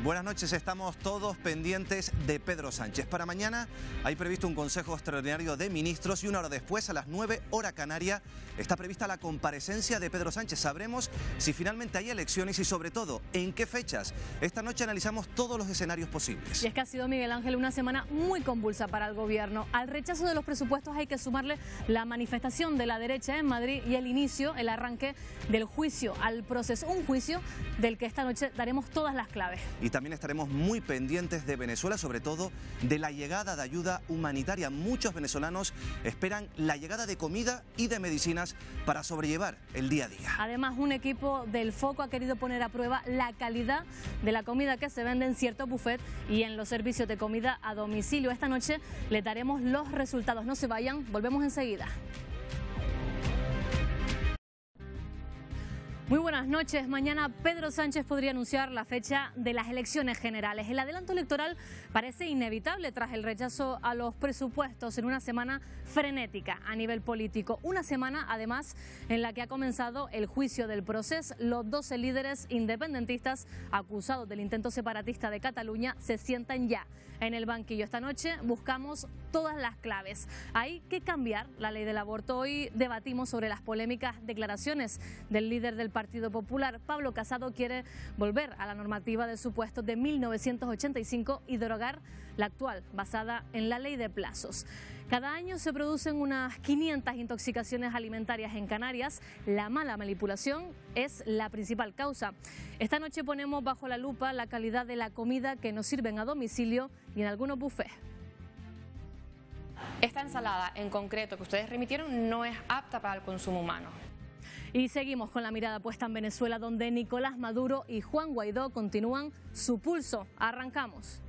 Buenas noches, estamos todos pendientes de Pedro Sánchez. Para mañana hay previsto un Consejo Extraordinario de Ministros y una hora después, a las 9 hora canaria, está prevista la comparecencia de Pedro Sánchez. Sabremos si finalmente hay elecciones y sobre todo en qué fechas. Esta noche analizamos todos los escenarios posibles. Y es que ha sido, Miguel Ángel, una semana muy convulsa para el gobierno. Al rechazo de los presupuestos hay que sumarle la manifestación de la derecha en Madrid y el arranque del juicio al proceso. Un juicio del que esta noche daremos todas las claves. Y también estaremos muy pendientes de Venezuela, sobre todo de la llegada de ayuda humanitaria. Muchos venezolanos esperan la llegada de comida y de medicinas para sobrellevar el día a día. Además, un equipo del Foco ha querido poner a prueba la calidad de la comida que se vende en ciertos buffets y en los servicios de comida a domicilio. Esta noche le daremos los resultados. No se vayan, volvemos enseguida. Muy buenas noches. Mañana Pedro Sánchez podría anunciar la fecha de las elecciones generales. El adelanto electoral parece inevitable tras el rechazo a los presupuestos en una semana frenética a nivel político. Una semana, además, en la que ha comenzado el juicio del proceso. Los 12 líderes independentistas acusados del intento separatista de Cataluña se sientan ya en el banquillo. Esta noche buscamos todas las claves. Hay que cambiar la ley del aborto. Hoy debatimos sobre las polémicas declaraciones del líder del Partido Popular. Pablo Casado quiere volver a la normativa de supuestos de 1985 y derogar la actual, basada en la ley de plazos. Cada año se producen unas 500 intoxicaciones alimentarias en Canarias. La mala manipulación es la principal causa. Esta noche ponemos bajo la lupa la calidad de la comida que nos sirven a domicilio y en algunos buffets. Esta ensalada en concreto que ustedes remitieron no es apta para el consumo humano. Y seguimos con la mirada puesta en Venezuela, donde Nicolás Maduro y Juan Guaidó continúan su pulso. Arrancamos.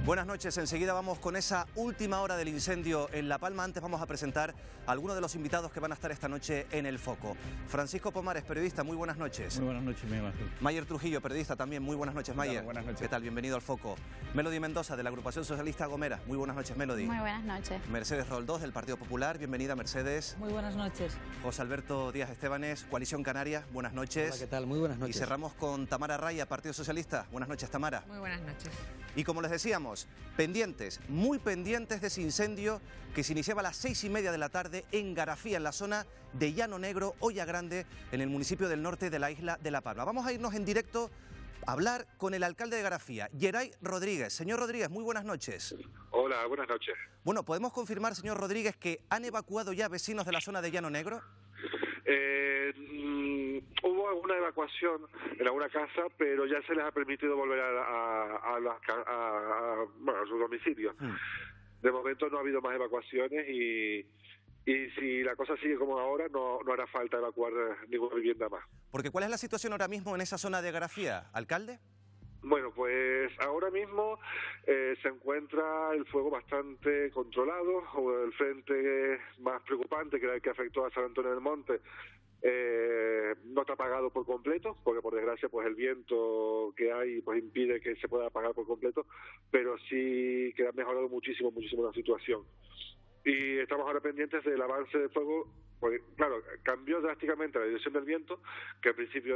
Buenas noches, enseguida vamos con esa última hora del incendio en La Palma. Antes vamos a presentar a algunos de los invitados que van a estar esta noche en el foco. Francisco Pomares, periodista, muy buenas noches. Muy buenas noches, Miguel Ángel. Mayer Trujillo, periodista también, muy buenas noches, Mayer. Buenas noches. ¿Qué tal? Bienvenido al foco. Melody Mendoza, de la agrupación socialista Gomera, muy buenas noches, Melody. Muy buenas noches. Mercedes Roldós, del Partido Popular, bienvenida, Mercedes. Muy buenas noches. José Alberto Díaz Estebanes, Coalición Canaria, buenas noches. Hola, ¿qué tal? Muy buenas noches. Y cerramos con Tamara Raya, Partido Socialista. Buenas noches, Tamara. Muy buenas noches. Y como les decíamos, pendientes, muy pendientes de ese incendio que se iniciaba a las 6:30 de la tarde en Garafía, en la zona de Llano Negro, Olla Grande, en el municipio del norte de la isla de La Palma. Vamos a irnos en directo a hablar con el alcalde de Garafía, Geray Rodríguez. Señor Rodríguez, muy buenas noches. Hola, buenas noches. Bueno, ¿podemos confirmar, señor Rodríguez, que han evacuado ya vecinos de la zona de Llano Negro? Hubo alguna evacuación en alguna casa, pero ya se les ha permitido volver a su domicilio. De momento no ha habido más evacuaciones y si la cosa sigue como ahora, no hará falta evacuar ninguna vivienda más. Porque ¿cuál es la situación ahora mismo en esa zona de Garafía, alcalde? Bueno, pues ahora mismo se encuentra el fuego bastante controlado. El frente más preocupante, que era el que afectó a San Antonio del Monte, no está apagado por completo, porque por desgracia pues el viento que hay pues impide que se pueda apagar por completo, pero sí que ha mejorado muchísimo la situación. Y estamos ahora pendientes del avance del fuego, porque claro, cambió drásticamente la dirección del viento, que al principio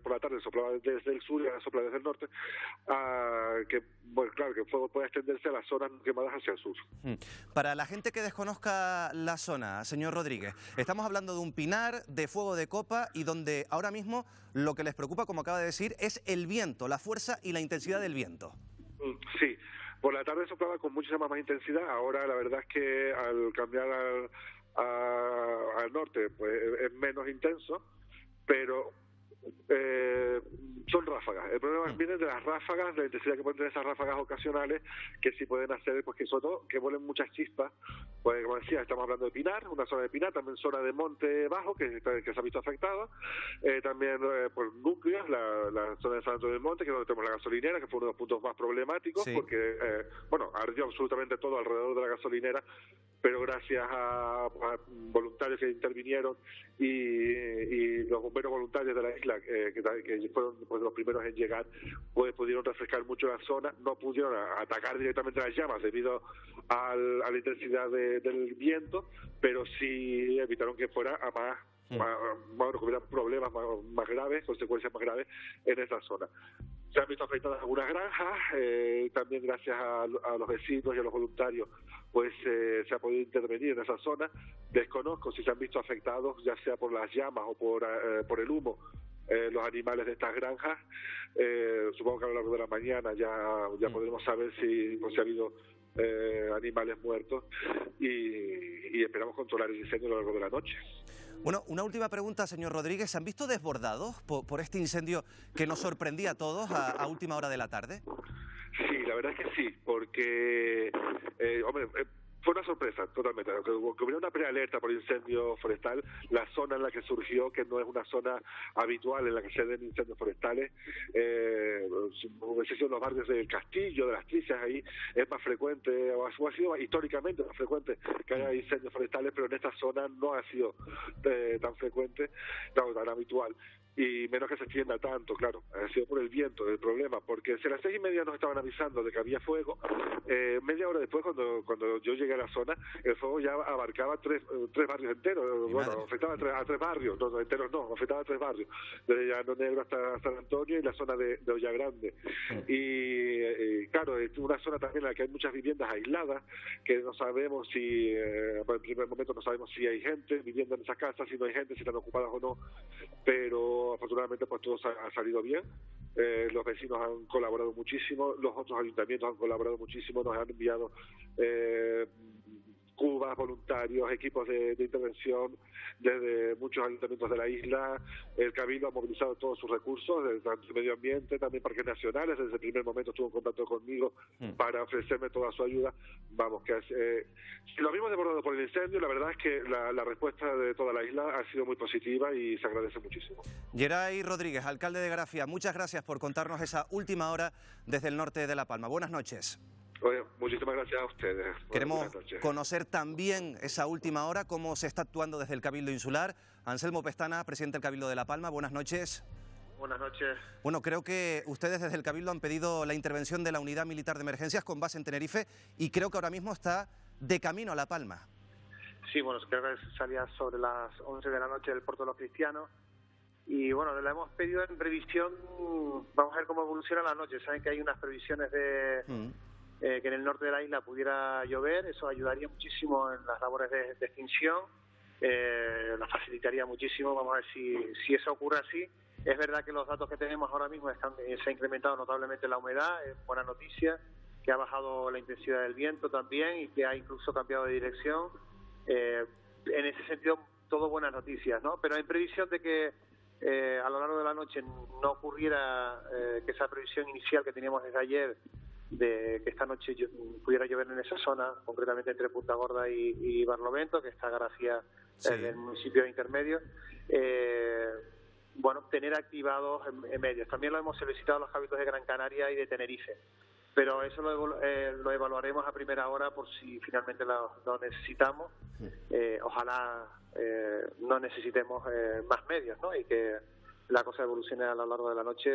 por la tarde soplaba desde el sur y ahora sopla desde el norte, que el fuego puede extenderse a las zonas quemadas hacia el sur. Para la gente que desconozca la zona, señor Rodríguez, estamos hablando de un pinar, de fuego de copa, y donde ahora mismo lo que les preocupa, como acaba de decir, es el viento, la fuerza y la intensidad del viento. Sí. Por la tarde soplaba con muchísima más intensidad. Ahora la verdad es que al cambiar al norte pues es menos intenso, pero son ráfagas. El problema viene de las ráfagas, de la intensidad que pueden tener esas ráfagas ocasionales, que sí pueden hacer, pues que sobre todo que vuelen muchas chispas. Pues como decía, estamos hablando de Pinar, una zona de Pinar, también zona de Monte Bajo, que se ha visto afectada, también por núcleos, la zona de San Antonio del Monte, que es donde tenemos la gasolinera, que fue uno de los puntos más problemáticos, sí, porque ardió absolutamente todo alrededor de la gasolinera, pero gracias a voluntarios que intervinieron y los bomberos voluntarios de la isla que fueron pues, los primeros en llegar, pues pudieron refrescar mucho la zona, no pudieron atacar directamente las llamas debido a la intensidad del viento, pero sí evitaron que fuera a más, que hubiera problemas más graves, consecuencias más graves en esa zona. Se han visto afectadas algunas granjas, también gracias a los vecinos y a los voluntarios, pues se ha podido intervenir en esa zona. Desconozco si se han visto afectados, ya sea por las llamas o por el humo, los animales de estas granjas. Supongo que a lo largo de la mañana ya podremos saber si ha habido animales muertos y esperamos controlar el incendio a lo largo de la noche. Bueno, una última pregunta, señor Rodríguez. ¿Se han visto desbordados por este incendio que nos sorprendía a todos a última hora de la tarde? Sí, la verdad es que sí, porque, fue una sorpresa totalmente. Que hubiera una prealerta por incendio forestal, la zona en la que surgió, que no es una zona habitual en la que se den incendios forestales, en los barrios del Castillo, de las Tricias, ahí es más frecuente, o ha sido históricamente más frecuente que haya incendios forestales, pero en esta zona no ha sido tan frecuente, tan habitual. Y menos que se extienda tanto, claro, ha sido por el viento el problema, porque si a las 6:30 nos estaban avisando de que había fuego, media hora después, cuando yo llegué a la zona, el fuego ya abarcaba tres barrios enteros, afectaba a tres barrios, no enteros no, afectaba a 3 barrios, desde Llano Negro hasta San Antonio y la zona de Olla Grande. Y claro, es una zona también en la que hay muchas viviendas aisladas, que no sabemos si, en primer momento no sabemos si hay gente viviendo en esas casas, si no hay gente, si están ocupadas o no, pero afortunadamente pues todo ha salido bien. Los vecinos han colaborado muchísimo, los otros ayuntamientos han colaborado muchísimo, nos han enviado cubas, voluntarios, equipos de intervención desde muchos ayuntamientos de la isla. El Cabildo ha movilizado todos sus recursos, tanto medio ambiente, también parques nacionales. Desde el primer momento estuvo en contacto conmigo para ofrecerme toda su ayuda. Vamos, que si lo habíamos desbordado por el incendio, la verdad es que la respuesta de toda la isla ha sido muy positiva y se agradece muchísimo. Geray Rodríguez, alcalde de Garafía, muchas gracias por contarnos esa última hora desde el norte de La Palma. Buenas noches. Oye, muchísimas gracias a ustedes. Queremos conocer también esa última hora, cómo se está actuando desde el Cabildo Insular. Anselmo Pestana, presidente del Cabildo de La Palma, buenas noches. Buenas noches. Bueno, creo que ustedes desde el Cabildo han pedido la intervención de la Unidad Militar de Emergencias con base en Tenerife y creo que ahora mismo está de camino a La Palma. Sí, bueno, creo que salía sobre las 11 de la noche del Puerto de los Cristianos y bueno, la hemos pedido en previsión, vamos a ver cómo evoluciona la noche. Saben que hay unas previsiones de... que en el norte de la isla pudiera llover, eso ayudaría muchísimo en las labores de extinción, la facilitaría muchísimo, vamos a ver si eso ocurre así. Es verdad que los datos que tenemos ahora mismo se ha incrementado notablemente la humedad, es buena noticia, que ha bajado la intensidad del viento también y que ha incluso cambiado de dirección. En ese sentido, todo buenas noticias, ¿no? Pero en previsión de que a lo largo de la noche no ocurriera que esa previsión inicial que teníamos desde ayer, de que esta noche pudiera llover en esa zona, concretamente entre Punta Gorda y Barlovento, que está Garafía en el municipio intermedio, bueno, tener activados en medios. También lo hemos solicitado a los cabildos de Gran Canaria y de Tenerife, pero eso lo evaluaremos a primera hora por si finalmente lo necesitamos. Ojalá no necesitemos más medios, ¿no? Y que la cosa evolucione a lo largo de la noche,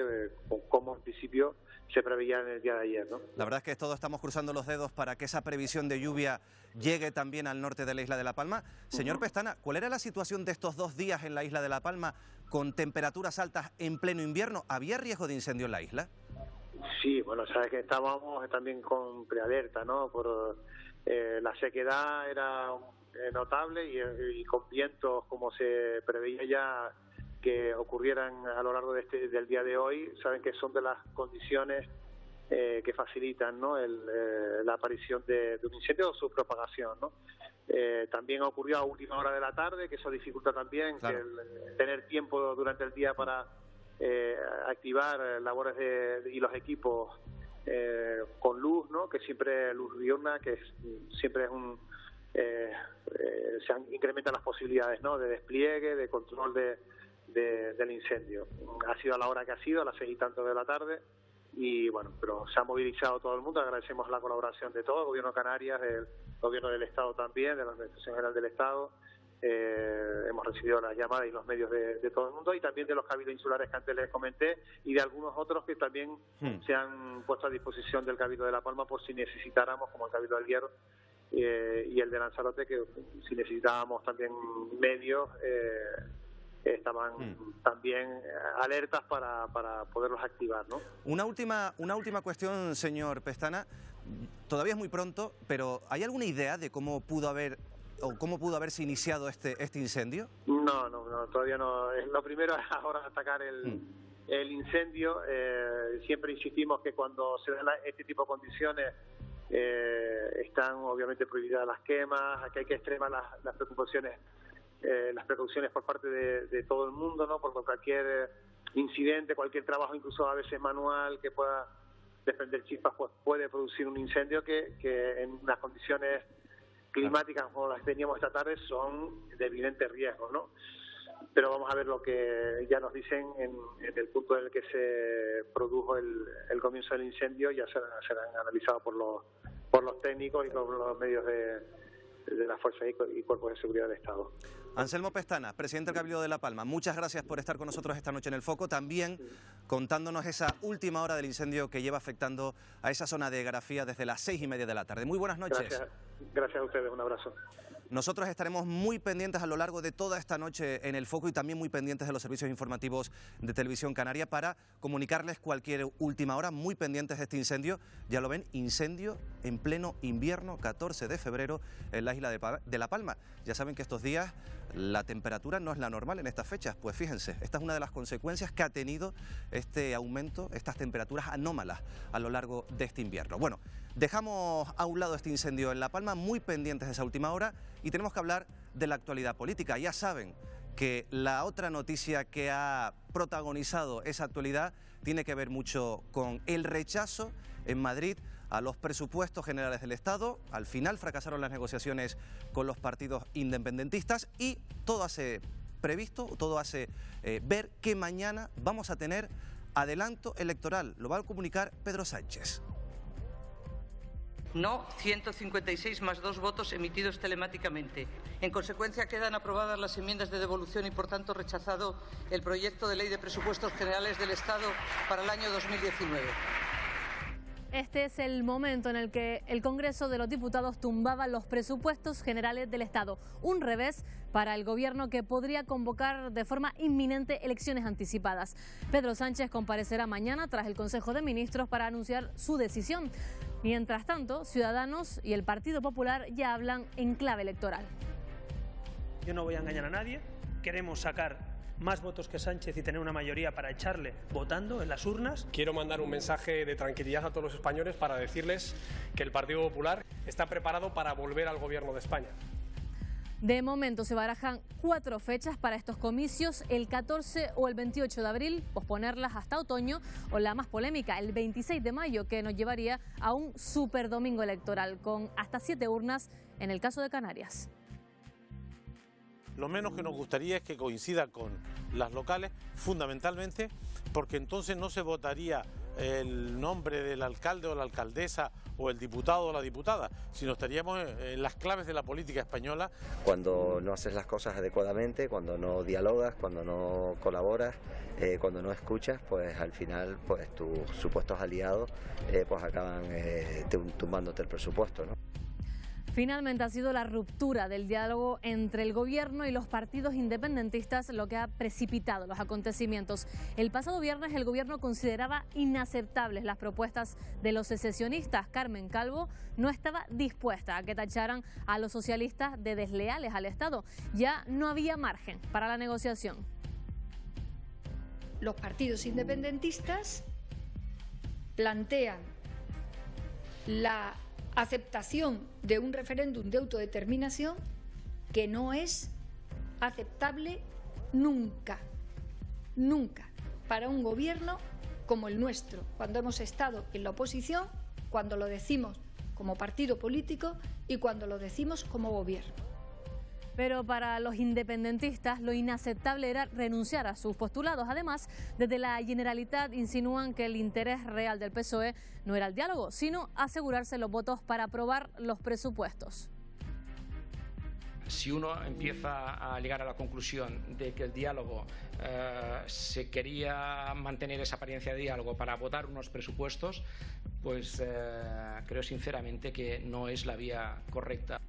como en principio se preveía en el día de ayer, ¿no? La verdad es que todos estamos cruzando los dedos para que esa previsión de lluvia llegue también al norte de la isla de La Palma. Señor Pestana, ¿cuál era la situación de estos 2 días en la isla de La Palma con temperaturas altas en pleno invierno? ¿Había riesgo de incendio en la isla? Sí, bueno, sabes que estábamos también con prealerta, ¿no? Por la sequedad era notable y con vientos como se preveía ya que ocurrieran a lo largo del día de hoy, saben que son de las condiciones que facilitan, ¿no? la aparición de un incendio o su propagación, ¿no? También ocurrió a última hora de la tarde, que eso dificulta también, claro, que tener tiempo durante el día para activar labores y los equipos con luz, ¿no? Que siempre luz diurna, que siempre es se incrementan las posibilidades, ¿no? De despliegue, de control del incendio. Ha sido a la hora que ha sido, a las 6 y tanto de la tarde, y bueno, pero se ha movilizado todo el mundo. Agradecemos la colaboración de todo, el Gobierno de Canarias, del Gobierno del Estado también, de la Administración General del Estado, hemos recibido las llamadas y los medios de todo el mundo, y también de los cabildos insulares que antes les comenté, y de algunos otros que también se han puesto a disposición del Cabildo de La Palma por si necesitáramos, como el Cabildo del Hierro y el de Lanzarote, que si necesitábamos también medios, estaban también alertas para poderlos activar, ¿no? Una última cuestión, señor Pestana. Todavía es muy pronto, pero ¿hay alguna idea de cómo pudo haberse iniciado este incendio? No, todavía no. Lo primero es ahora atacar el incendio. Siempre insistimos que cuando se dan este tipo de condiciones están obviamente prohibidas las quemas, que hay que extremar las precauciones por parte de todo el mundo, ¿no? Por cualquier incidente, cualquier trabajo, incluso a veces manual, que pueda desprender chispas, pues puede producir un incendio que en unas condiciones climáticas como las que teníamos esta tarde son de evidente riesgo, ¿no? Pero vamos a ver lo que ya nos dicen en el punto en el que se produjo el comienzo del incendio. Ya serán analizados por los técnicos y por los medios de las fuerzas y cuerpos de seguridad del Estado. Anselmo Pestana, presidente del Cabildo de La Palma, muchas gracias por estar con nosotros esta noche en El Foco, también contándonos esa última hora del incendio que lleva afectando a esa zona de Garafía desde las 6:30 de la tarde. Muy buenas noches. Gracias a ustedes, un abrazo. Nosotros estaremos muy pendientes a lo largo de toda esta noche en El Foco y también muy pendientes de los servicios informativos de Televisión Canaria para comunicarles cualquier última hora, muy pendientes de este incendio. Ya lo ven, incendio en pleno invierno, 14 de febrero en la isla de La Palma. Ya saben que estos días la temperatura no es la normal en estas fechas. Pues fíjense, esta es una de las consecuencias que ha tenido este aumento, estas temperaturas anómalas a lo largo de este invierno. Bueno, dejamos a un lado este incendio en La Palma, muy pendientes de esa última hora, y tenemos que hablar de la actualidad política. Ya saben que la otra noticia que ha protagonizado esa actualidad tiene que ver mucho con el rechazo en Madrid a los presupuestos generales del Estado. Al final fracasaron las negociaciones con los partidos independentistas y todo hace ver que mañana vamos a tener adelanto electoral. Lo va a comunicar Pedro Sánchez. No, 156 más 2 votos emitidos telemáticamente. En consecuencia, quedan aprobadas las enmiendas de devolución y, por tanto, rechazado el proyecto de ley de presupuestos generales del Estado para el año 2019. Este es el momento en el que el Congreso de los Diputados tumbaba los presupuestos generales del Estado. Un revés para el Gobierno, que podría convocar de forma inminente elecciones anticipadas. Pedro Sánchez comparecerá mañana tras el Consejo de Ministros para anunciar su decisión. Mientras tanto, Ciudadanos y el Partido Popular ya hablan en clave electoral. Yo no voy a engañar a nadie. Queremos sacar más votos que Sánchez y tener una mayoría para echarle votando en las urnas. Quiero mandar un mensaje de tranquilidad a todos los españoles para decirles que el Partido Popular está preparado para volver al Gobierno de España. De momento se barajan 4 fechas para estos comicios: el 14 o el 28 de abril, posponerlas hasta otoño, o la más polémica, el 26 de mayo, que nos llevaría a un superdomingo electoral, con hasta 7 urnas en el caso de Canarias. Lo menos que nos gustaría es que coincida con las locales, fundamentalmente porque entonces no se votaría el nombre del alcalde o la alcaldesa o el diputado o la diputada, sino estaríamos en las claves de la política española. Cuando no haces las cosas adecuadamente, cuando no dialogas, cuando no colaboras, cuando no escuchas, pues al final pues tus supuestos aliados pues acaban tumbándote el presupuesto, ¿no? Finalmente ha sido la ruptura del diálogo entre el Gobierno y los partidos independentistas lo que ha precipitado los acontecimientos. El pasado viernes el Gobierno consideraba inaceptables las propuestas de los secesionistas. Carmen Calvo no estaba dispuesta a que tacharan a los socialistas de desleales al Estado. Ya no había margen para la negociación. Los partidos independentistas plantean la aceptación de un referéndum de autodeterminación que no es aceptable nunca para un gobierno como el nuestro, cuando hemos estado en la oposición, cuando lo decimos como partido político y cuando lo decimos como gobierno. Pero para los independentistas lo inaceptable era renunciar a sus postulados. Además, desde la Generalitat insinúan que el interés real del PSOE no era el diálogo, sino asegurarse los votos para aprobar los presupuestos. Si uno empieza a llegar a la conclusión de que el diálogo se quería mantener esa apariencia de diálogo para votar unos presupuestos, pues creo sinceramente que no es la vía correcta.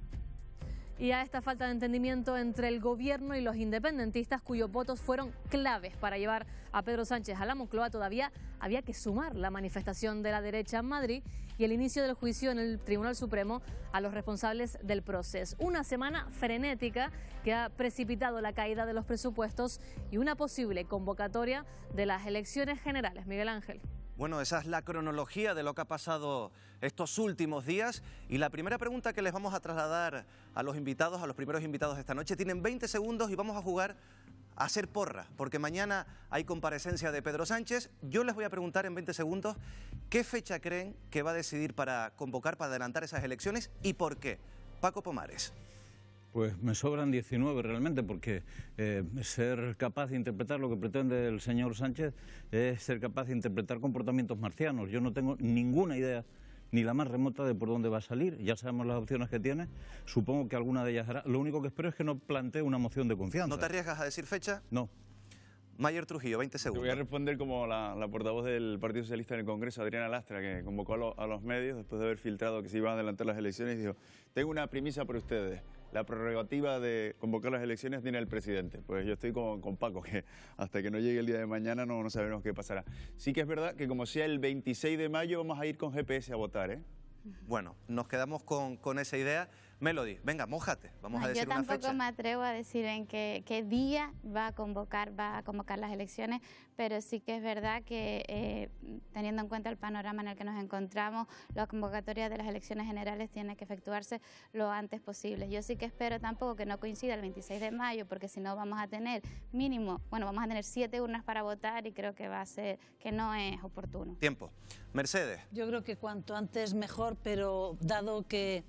Y a esta falta de entendimiento entre el gobierno y los independentistas, cuyos votos fueron claves para llevar a Pedro Sánchez a la Moncloa, todavía había que sumar la manifestación de la derecha en Madrid y el inicio del juicio en el Tribunal Supremo a los responsables del proceso. Una semana frenética que ha precipitado la caída de los presupuestos y una posible convocatoria de las elecciones generales. Miguel Ángel. Bueno, esa es la cronología de lo que ha pasado estos últimos días y la primera pregunta que les vamos a trasladar a los invitados, a los primeros invitados de esta noche, tienen 20 segundos y vamos a jugar a hacer porra, porque mañana hay comparecencia de Pedro Sánchez. Yo les voy a preguntar en 20 segundos qué fecha creen que va a decidir para convocar, para adelantar esas elecciones y por qué. Paco Pomares. Pues me sobran 19 realmente, porque ser capaz de interpretar lo que pretende el señor Sánchez es ser capaz de interpretar comportamientos marcianos. Yo no tengo ninguna idea, ni la más remota, de por dónde va a salir. Ya sabemos las opciones que tiene, supongo que alguna de ellas hará. Lo único que espero es que no plantee una moción de confianza. ¿No te arriesgas a decir fecha? No. Mayer Trujillo, 20 segundos. Te voy a responder como la portavoz del Partido Socialista en el Congreso, Adriana Lastra, que convocó a los medios después de haber filtrado que se iban a adelantar las elecciones y dijo: tengo una primicia para ustedes. La prerrogativa de convocar las elecciones tiene el presidente. Pues yo estoy con Paco, que hasta que no llegue el día de mañana no sabemos qué pasará. Sí que es verdad que como sea el 26 de mayo vamos a ir con GPS a votar, ¿eh? Bueno, nos quedamos con esa idea. Melody, venga, mójate, vamos a decir una fecha. Yo tampoco me atrevo a decir en qué día va a convocar las elecciones, pero sí que es verdad que teniendo en cuenta el panorama en el que nos encontramos, la convocatoria de las elecciones generales tiene que efectuarse lo antes posible. Yo sí que espero tampoco que no coincida el 26 de mayo, porque si no vamos a tener vamos a tener 7 urnas para votar y creo que va a ser que no es oportuno. Tiempo. Mercedes. Yo creo que cuanto antes mejor, pero dado que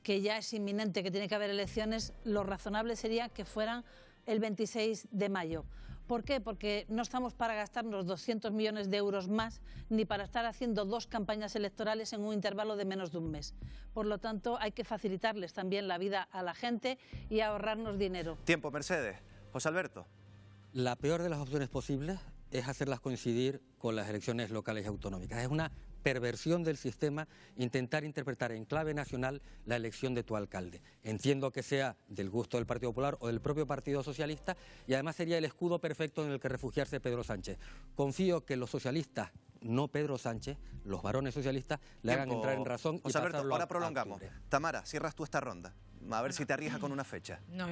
ya es inminente que tiene que haber elecciones, lo razonable sería que fueran el 26 de mayo. ¿Por qué? Porque no estamos para gastarnos 200 millones de euros más, ni para estar haciendo 2 campañas electorales en un intervalo de menos de un mes. Por lo tanto, hay que facilitarles también la vida a la gente y ahorrarnos dinero. Tiempo, Mercedes. José Alberto. La peor de las opciones posibles es hacerlas coincidir con las elecciones locales y autonómicas. Es una perversión del sistema intentar interpretar en clave nacional la elección de tu alcalde. Entiendo que sea del gusto del Partido Popular o del propio Partido Socialista y además sería el escudo perfecto en el que refugiarse Pedro Sánchez. Confío que los socialistas, no Pedro Sánchez, los varones socialistas, le hagan entrar en razón y José Alberto, pasarlo ahora prolongamos. Tamara, cierras tú esta ronda. A ver si te arriesgas con una fecha. No,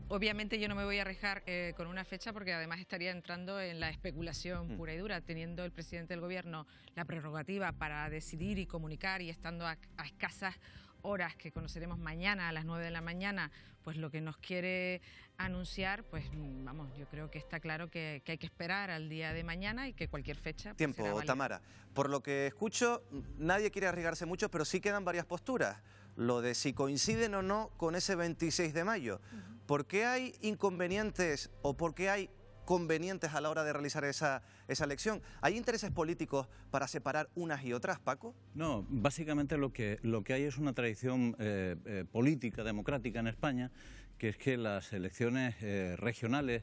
obviamente yo no me voy a arriesgar con una fecha, porque además estaría entrando en la especulación pura y dura, teniendo el presidente del gobierno la prerrogativa para decidir y comunicar y estando a escasas horas que conoceremos mañana a las 9 de la mañana, pues lo que nos quiere anunciar, pues vamos, yo creo que está claro que hay que esperar al día de mañana y que cualquier fecha pues, Tiempo, será válida. Tamara. Por lo que escucho, nadie quiere arriesgarse mucho, pero sí quedan varias posturas. Lo de si coinciden o no con ese 26 de mayo. ¿Por qué hay inconvenientes o por qué hay convenientes a la hora de realizar esa elección? ¿Hay intereses políticos para separar unas y otras, Paco? No, básicamente lo que hay es una tradición política, democrática en España, que es que las elecciones regionales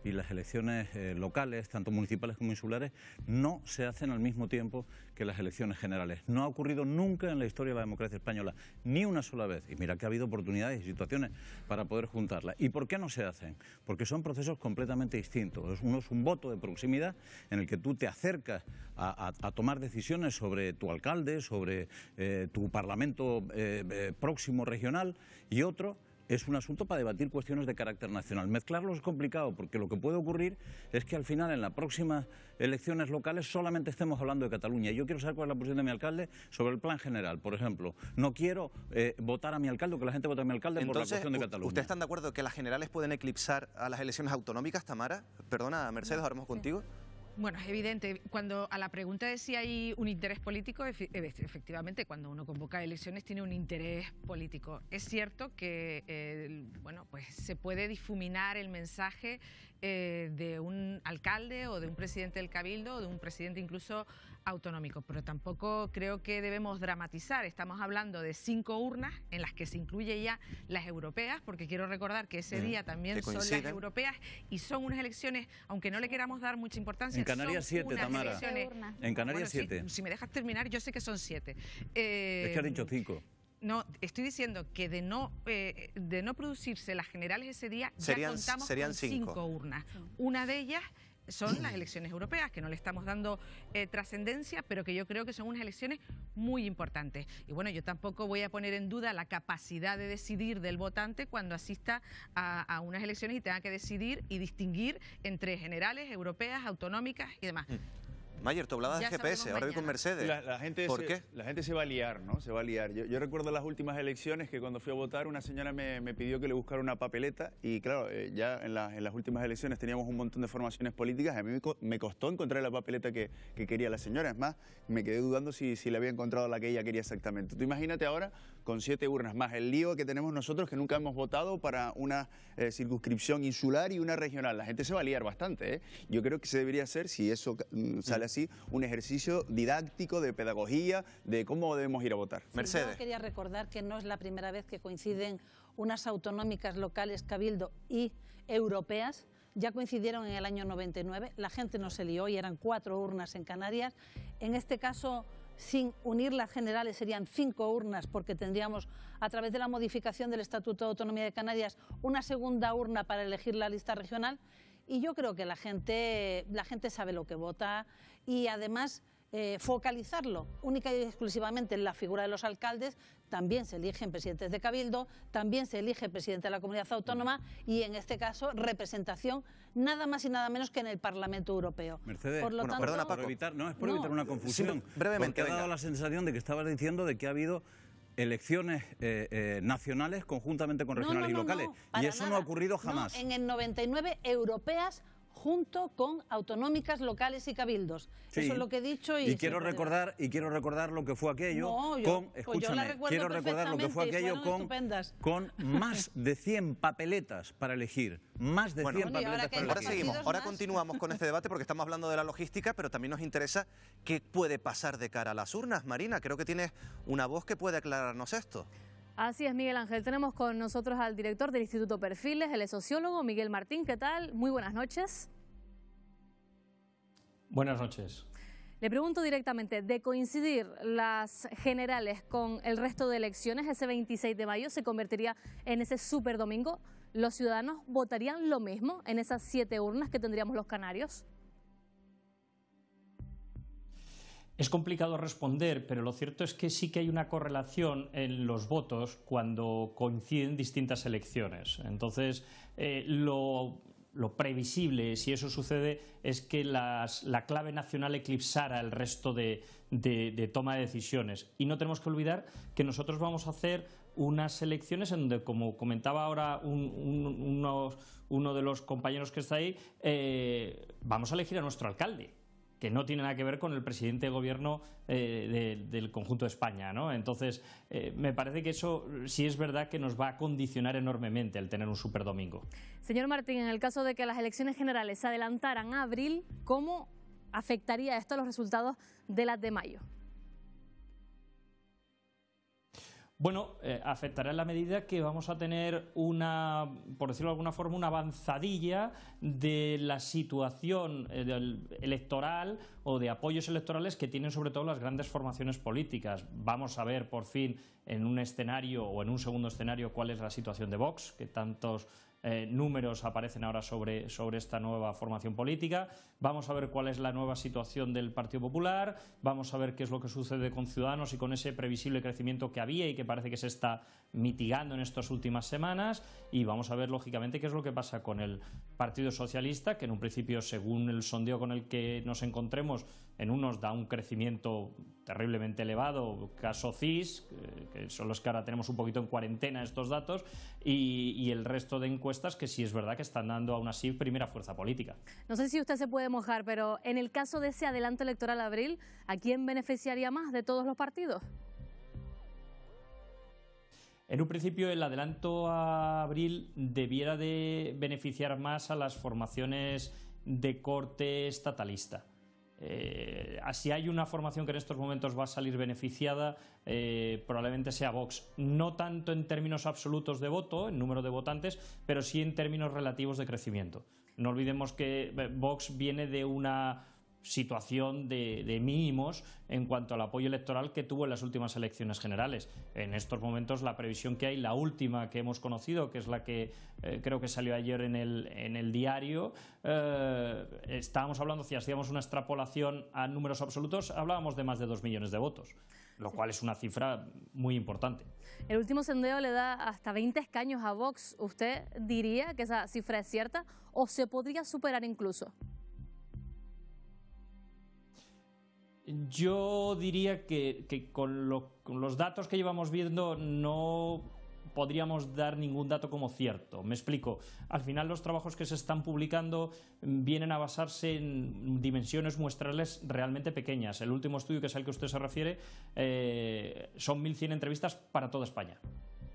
y las elecciones locales, tanto municipales como insulares, no se hacen al mismo tiempo que las elecciones generales. No ha ocurrido nunca en la historia de la democracia española, ni una sola vez. Y mira que ha habido oportunidades y situaciones para poder juntarlas. ¿Y por qué no se hacen? Porque son procesos completamente distintos. Uno es un voto de proximidad en el que tú te acercas a tomar decisiones sobre tu alcalde, sobre tu parlamento próximo regional, y otro es un asunto para debatir cuestiones de carácter nacional. Mezclarlos es complicado, porque lo que puede ocurrir es que al final, en las próximas elecciones locales, solamente estemos hablando de Cataluña. Yo quiero saber cuál es la posición de mi alcalde sobre el plan general. Por ejemplo, no quiero votar a mi alcalde o que la gente vote a mi alcalde. Entonces, por la cuestión de Cataluña. ¿Ustedes están de acuerdo que las generales pueden eclipsar a las elecciones autonómicas, Tamara? Perdona, Mercedes, ahora vamos contigo. Bueno, es evidente, cuando a la pregunta de si hay un interés político, efectivamente, cuando uno convoca elecciones tiene un interés político. Es cierto que, bueno, pues se puede difuminar el mensaje de un alcalde o de un presidente del Cabildo o de un presidente incluso autonómico. Pero tampoco creo que debemos dramatizar. Estamos hablando de 5 urnas en las que se incluye ya las europeas, porque quiero recordar que ese día también son las europeas y son unas elecciones, aunque no le queramos dar mucha importancia. En Canarias 7, Tamara. En Canarias 7. Si me dejas terminar, yo sé que son 7. Es que has dicho 5. No, estoy diciendo que de no producirse las generales ese día, ya contamos con 5 urnas. Una de ellas son las elecciones europeas, que no le estamos dando trascendencia, pero que yo creo que son unas elecciones muy importantes. Y bueno, yo tampoco voy a poner en duda la capacidad de decidir del votante cuando asista a unas elecciones y tenga que decidir y distinguir entre generales, europeas, autonómicas y demás. Mayer, tú hablabas de GPS, ahora voy con Mercedes. ¿Por qué? La gente se va a liar, ¿no? Se va a liar. Yo recuerdo las últimas elecciones que cuando fui a votar una señora me pidió que le buscara una papeleta y claro, ya en las últimas elecciones teníamos un montón de formaciones políticas. A mí me costó encontrar la papeleta que quería la señora. Es más, me quedé dudando si le había encontrado la que ella quería exactamente. Tú imagínate ahora con 7 urnas más el lío que tenemos nosotros que nunca hemos votado para una circunscripción insular y una regional. La gente se va a liar bastante, ¿eh? Yo creo que se debería hacer, si eso sale así, un ejercicio didáctico de pedagogía de cómo debemos ir a votar. Mercedes. Yo quería recordar que no es la primera vez que coinciden unas autonómicas locales, cabildo y europeas. Ya coincidieron en el año 99, la gente no se lió y eran 4 urnas en Canarias. En este caso, sin unir las generales serían 5 urnas porque tendríamos, a través de la modificación del Estatuto de Autonomía de Canarias, una segunda urna para elegir la lista regional. Y yo creo que la gente sabe lo que vota y además focalizarlo única y exclusivamente en la figura de los alcaldes. También se eligen presidentes de cabildo, también se elige presidente de la comunidad autónoma y en este caso representación nada más y nada menos que en el Parlamento Europeo. Mercedes, por lo tanto, perdona, Paco. Evitar una confusión. Sí, brevemente, porque ha dado la sensación de que estabas diciendo de que ha habido elecciones nacionales conjuntamente con regionales y locales. Y eso no ha ocurrido jamás. En el 99 europeas junto con autonómicas, locales y cabildos. Sí. Eso es lo que he dicho. Y quiero recordar lo que fue aquello quiero recordar lo que fue aquello con más de 100 papeletas para elegir. Más de 100 papeletas para elegir. Ahora seguimos, ahora continuamos con este debate porque estamos hablando de la logística, pero también nos interesa qué puede pasar de cara a las urnas. Marina, creo que tienes una voz que puede aclararnos esto. Así es, Miguel Ángel. Tenemos con nosotros al director del Instituto Perfiles, él es sociólogo, Miguel Martín. ¿Qué tal? Muy buenas noches. Buenas noches. Le pregunto directamente, de coincidir las generales con el resto de elecciones, ese 26 de mayo se convertiría en ese superdomingo. ¿Los ciudadanos votarían lo mismo en esas 7 urnas que tendríamos los canarios? Es complicado responder, pero lo cierto es que sí que hay una correlación en los votos cuando coinciden distintas elecciones. Entonces, lo previsible, si eso sucede, es que la clave nacional eclipsara el resto de toma de decisiones. Y no tenemos que olvidar que nosotros vamos a hacer unas elecciones en donde, como comentaba ahora uno de los compañeros que está ahí, vamos a elegir a nuestro alcalde, que no tiene nada que ver con el presidente de gobierno del conjunto de España, ¿no? Entonces, me parece que eso sí es verdad que nos va a condicionar enormemente el tener un superdomingo. Señor Martín, en el caso de que las elecciones generales se adelantaran a abril, ¿cómo afectaría esto a los resultados de las de mayo? Bueno, afectará en la medida que vamos a tener por decirlo de alguna forma, una avanzadilla de la situación electoral o de apoyos electorales que tienen sobre todo las grandes formaciones políticas. Vamos a ver por fin en un escenario o en un segundo escenario cuál es la situación de Vox, que tantos números aparecen ahora sobre esta nueva formación política. Vamos a ver cuál es la nueva situación del Partido Popular, vamos a ver qué es lo que sucede con Ciudadanos y con ese previsible crecimiento que había y que parece que se está mitigando en estas últimas semanas, y vamos a ver lógicamente qué es lo que pasa con el Partido Socialista, que en un principio, según el sondeo con el que nos encontremos, en unos da un crecimiento terriblemente elevado, caso CIS, que son los que ahora tenemos un poquito en cuarentena estos datos, y el resto de encuestas que sí es verdad que están dando aún así primera fuerza política. No sé si usted se puede mojar, pero en el caso de ese adelanto electoral abril, ¿a quién beneficiaría más de todos los partidos? En un principio, el adelanto a abril debiera de beneficiar más a las formaciones de corte estatalista. Si hay una formación que en estos momentos va a salir beneficiada, probablemente sea Vox. No tanto en términos absolutos de voto, en número de votantes, pero sí en términos relativos de crecimiento. No olvidemos que Vox viene de una situación de mínimos en cuanto al apoyo electoral que tuvo en las últimas elecciones generales. En estos momentos la previsión que hay, la última que hemos conocido, que es la que creo que salió ayer en el diario, estábamos hablando, si hacíamos una extrapolación a números absolutos, hablábamos de más de 2 millones de votos, lo cual es una cifra muy importante. El último sondeo le da hasta 20 escaños a Vox. ¿Usted diría que esa cifra es cierta o se podría superar incluso? Yo diría que con los datos que llevamos viendo no podríamos dar ningún dato como cierto. Me explico. Al final los trabajos que se están publicando vienen a basarse en dimensiones muestrales realmente pequeñas. El último estudio, que es al que usted se refiere, son 1.100 entrevistas para toda España.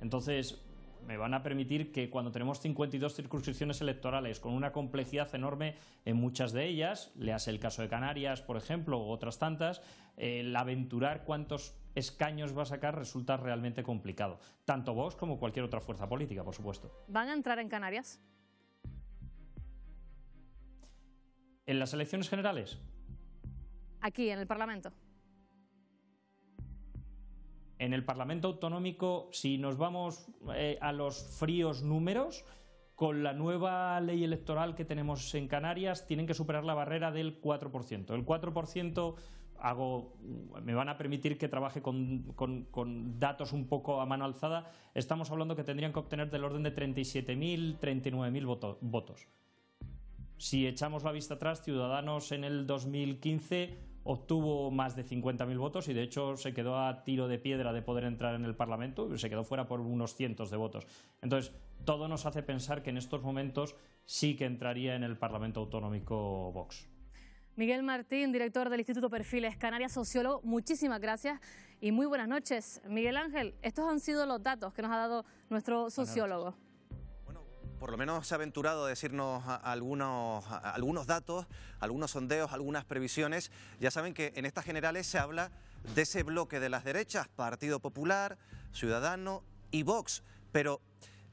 Entonces, me van a permitir que cuando tenemos 52 circunscripciones electorales con una complejidad enorme en muchas de ellas, léase el caso de Canarias, por ejemplo, u otras tantas, el aventurar cuántos escaños va a sacar resulta realmente complicado. Tanto Vox como cualquier otra fuerza política, por supuesto. ¿Van a entrar en Canarias? ¿En las elecciones generales? Aquí, en el Parlamento. En el Parlamento Autonómico, si nos vamos a los fríos números, con la nueva ley electoral que tenemos en Canarias, tienen que superar la barrera del 4%. El 4%, me van a permitir que trabaje con datos un poco a mano alzada, estamos hablando que tendrían que obtener del orden de 37.000, 39.000 votos. Si echamos la vista atrás, Ciudadanos en el 2015 obtuvo más de 50.000 votos y de hecho se quedó a tiro de piedra de poder entrar en el Parlamento y se quedó fuera por unos cientos de votos. Entonces, todo nos hace pensar que en estos momentos sí que entraría en el Parlamento Autonómico Vox. Miguel Martín, director del Instituto Perfiles Canarias, sociólogo, muchísimas gracias y muy buenas noches. Miguel Ángel, estos han sido los datos que nos ha dado nuestro sociólogo. Por lo menos se ha aventurado a decirnos algunos datos, algunos sondeos, algunas previsiones. Ya saben que en estas generales se habla de ese bloque de las derechas, Partido Popular, Ciudadanos y Vox. Pero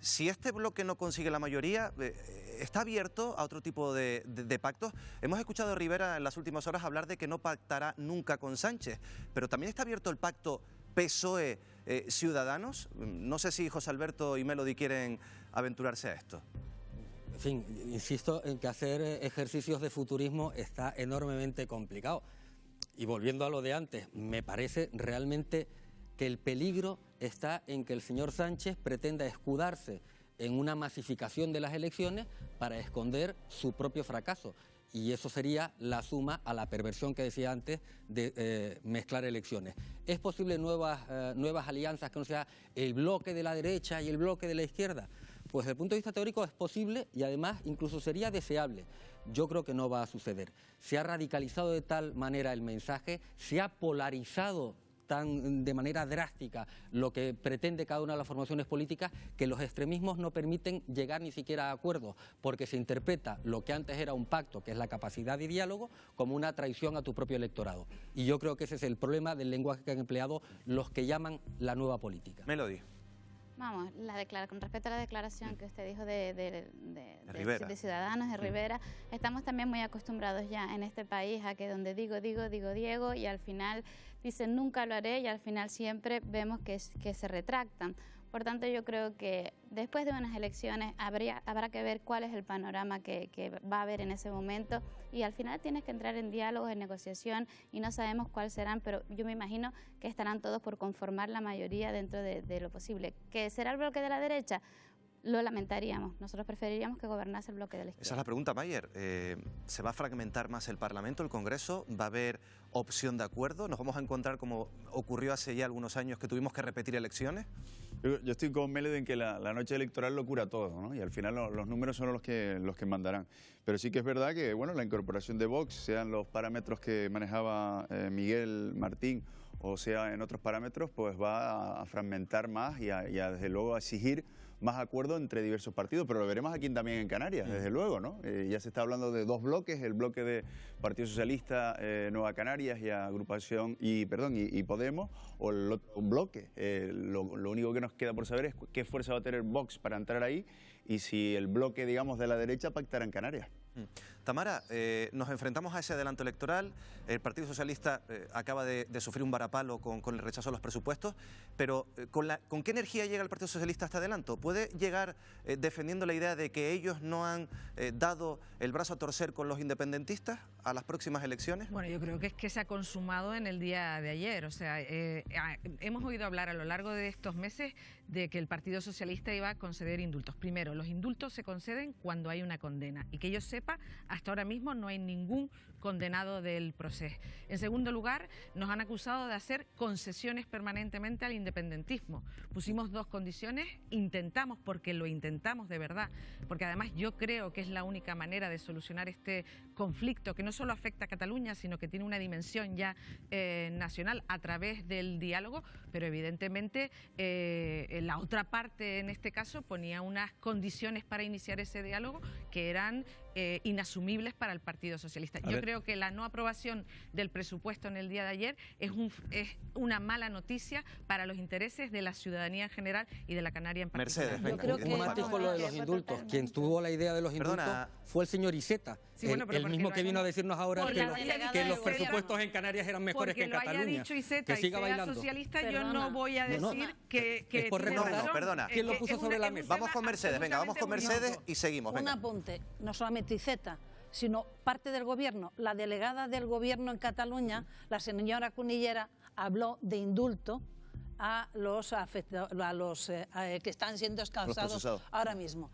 si este bloque no consigue la mayoría, ¿está abierto a otro tipo de pactos? Hemos escuchado a Rivera en las últimas horas hablar de que no pactará nunca con Sánchez, pero también está abierto el pacto PSOE-Ciudadanos. No sé si José Alberto y Melody quieren aventurarse a esto. En fin, insisto en que hacer ejercicios de futurismo está enormemente complicado. Y volviendo a lo de antes, me parece realmente que el peligro está en que el señor Sánchez pretenda escudarse en una masificación de las elecciones para esconder su propio fracaso. Y eso sería la suma a la perversión que decía antes de mezclar elecciones. ¿Es posible nuevas alianzas que no sea el bloque de la derecha y el bloque de la izquierda? Pues desde el punto de vista teórico es posible y además incluso sería deseable. Yo creo que no va a suceder. Se ha radicalizado de tal manera el mensaje, se ha polarizado de manera drástica lo que pretende cada una de las formaciones políticas, que los extremismos no permiten llegar ni siquiera a acuerdos, porque se interpreta lo que antes era un pacto, que es la capacidad de diálogo, como una traición a tu propio electorado. Y yo creo que ese es el problema del lenguaje que han empleado los que llaman la nueva política. Melody. Vamos, con respecto a la declaración que usted dijo de Ciudadanos, de Rivera, estamos también muy acostumbrados ya en este país a que donde digo Diego, y al final dicen nunca lo haré y al final siempre vemos que se retractan. Por tanto, yo creo que después de unas elecciones habrá que ver cuál es el panorama que va a haber en ese momento y al final tienes que entrar en diálogo, en negociación y no sabemos cuáles serán, pero yo me imagino que estarán todos por conformar la mayoría dentro de lo posible. ¿Que será el bloque de la derecha? Lo lamentaríamos. Nosotros preferiríamos que gobernase el bloque de la izquierda. Esa es la pregunta, Mayer. ¿Se va a fragmentar más el Parlamento, el Congreso? ¿Va a haber opción de acuerdo? ¿Nos vamos a encontrar como ocurrió hace ya algunos años que tuvimos que repetir elecciones? Yo estoy con Melody en que la noche electoral lo cura todo, ¿no? Y al final los números son los que mandarán. Pero sí que es verdad que bueno, la incorporación de Vox, sean los parámetros que manejaba Miguel Martín o sea en otros parámetros, pues va a fragmentar más y a desde luego a exigir más acuerdo entre diversos partidos, pero lo veremos aquí también en Canarias, desde luego, ¿no? Ya se está hablando de dos bloques, el bloque de Partido Socialista, Nueva Canarias y Agrupación y Podemos, o el otro bloque. Lo único que nos queda por saber es qué fuerza va a tener Vox para entrar ahí y si el bloque, digamos, de la derecha pactará en Canarias. Tamara, nos enfrentamos a ese adelanto electoral. El Partido Socialista acaba de sufrir un varapalo con el rechazo a los presupuestos, pero ¿con qué energía llega el Partido Socialista a este adelanto? ¿Puede llegar defendiendo la idea de que ellos no han dado el brazo a torcer con los independentistas a las próximas elecciones? Bueno, yo creo que es que se ha consumado en el día de ayer. O sea, hemos oído hablar a lo largo de estos meses de que el Partido Socialista iba a conceder indultos. Primero, los indultos se conceden cuando hay una condena y que yo sepa, hasta ahora mismo no hay ningún condenado del proceso. En segundo lugar, nos han acusado de hacer concesiones permanentemente al independentismo. Pusimos dos condiciones, intentamos, porque lo intentamos de verdad, porque además yo creo que es la única manera de solucionar este conflicto que no solo afecta a Cataluña, sino que tiene una dimensión ya nacional a través del diálogo, pero evidentemente la otra parte en este caso ponía unas condiciones para iniciar ese diálogo que eran inasumibles para el Partido Socialista. Yo creo que la no aprobación del presupuesto en el día de ayer es una mala noticia para los intereses de la ciudadanía en general y de la Canaria en particular. Mercedes, un matiz con lo de los indultos. Quien tuvo la idea de los indultos fue el señor Iceta, el mismo que vino a decirnos ahora que los presupuestos en Canarias eran mejores que en Cataluña. Porque lo haya dicho Iceta y sea socialista, yo no voy a decir que perdona. ¿Quién lo puso sobre la mesa? Vamos con Mercedes, venga, vamos con Mercedes y seguimos. Un apunte, no solamente Iceta, sino parte del gobierno. La delegada del gobierno en Cataluña, la señora Cunillera, habló de indulto a los que están siendo causados ahora mismo.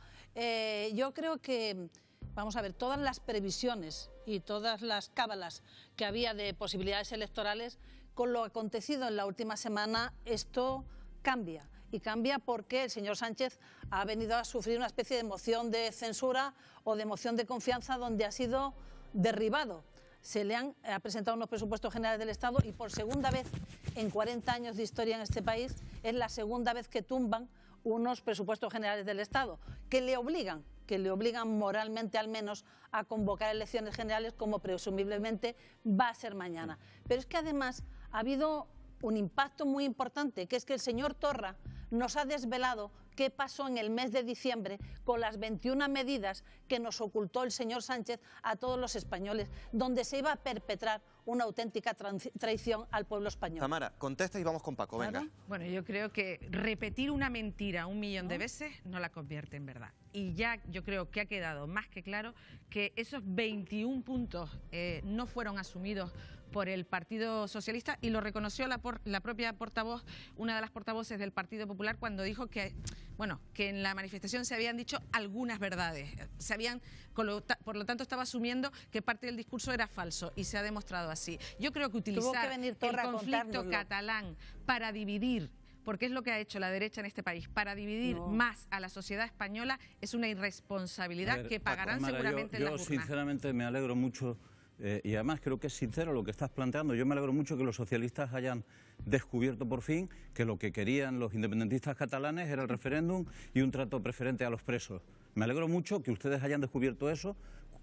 Yo creo que, vamos a ver, todas las previsiones y todas las cábalas que había de posibilidades electorales, con lo acontecido en la última semana, esto cambia. Y cambia porque el señor Sánchez ha venido a sufrir una especie de moción de censura o de moción de confianza donde ha sido derribado. Se le han presentado unos presupuestos generales del Estado y por segunda vez en 40 años de historia en este país es la segunda vez que tumban unos presupuestos generales del Estado que le obligan moralmente al menos a convocar elecciones generales como presumiblemente va a ser mañana. Pero es que además ha habido un impacto muy importante, que es que el señor Torra nos ha desvelado qué pasó en el mes de diciembre con las 21 medidas que nos ocultó el señor Sánchez a todos los españoles, donde se iba a perpetrar una auténtica traición al pueblo español. Tamara, contesta y vamos con Paco, venga. Bueno, yo creo que repetir una mentira 1 millón de veces no la convierte en verdad. Y ya yo creo que ha quedado más que claro que esos 21 puntos no fueron asumidos por el Partido Socialista y lo reconoció la propia portavoz, una de las portavoces del Partido Popular, cuando dijo que en la manifestación se habían dicho algunas verdades, por lo tanto estaba asumiendo que parte del discurso era falso y se ha demostrado así. Yo creo que utilizar el conflicto catalán para dividir, porque es lo que ha hecho la derecha en este país, para dividir más a la sociedad española, es una irresponsabilidad que pagarán seguramente en las urnas. Yo sinceramente me alegro mucho. Y además creo que es sincero lo que estás planteando. Yo me alegro mucho que los socialistas hayan descubierto por fin que lo que querían los independentistas catalanes era el referéndum y un trato preferente a los presos. Me alegro mucho que ustedes hayan descubierto eso,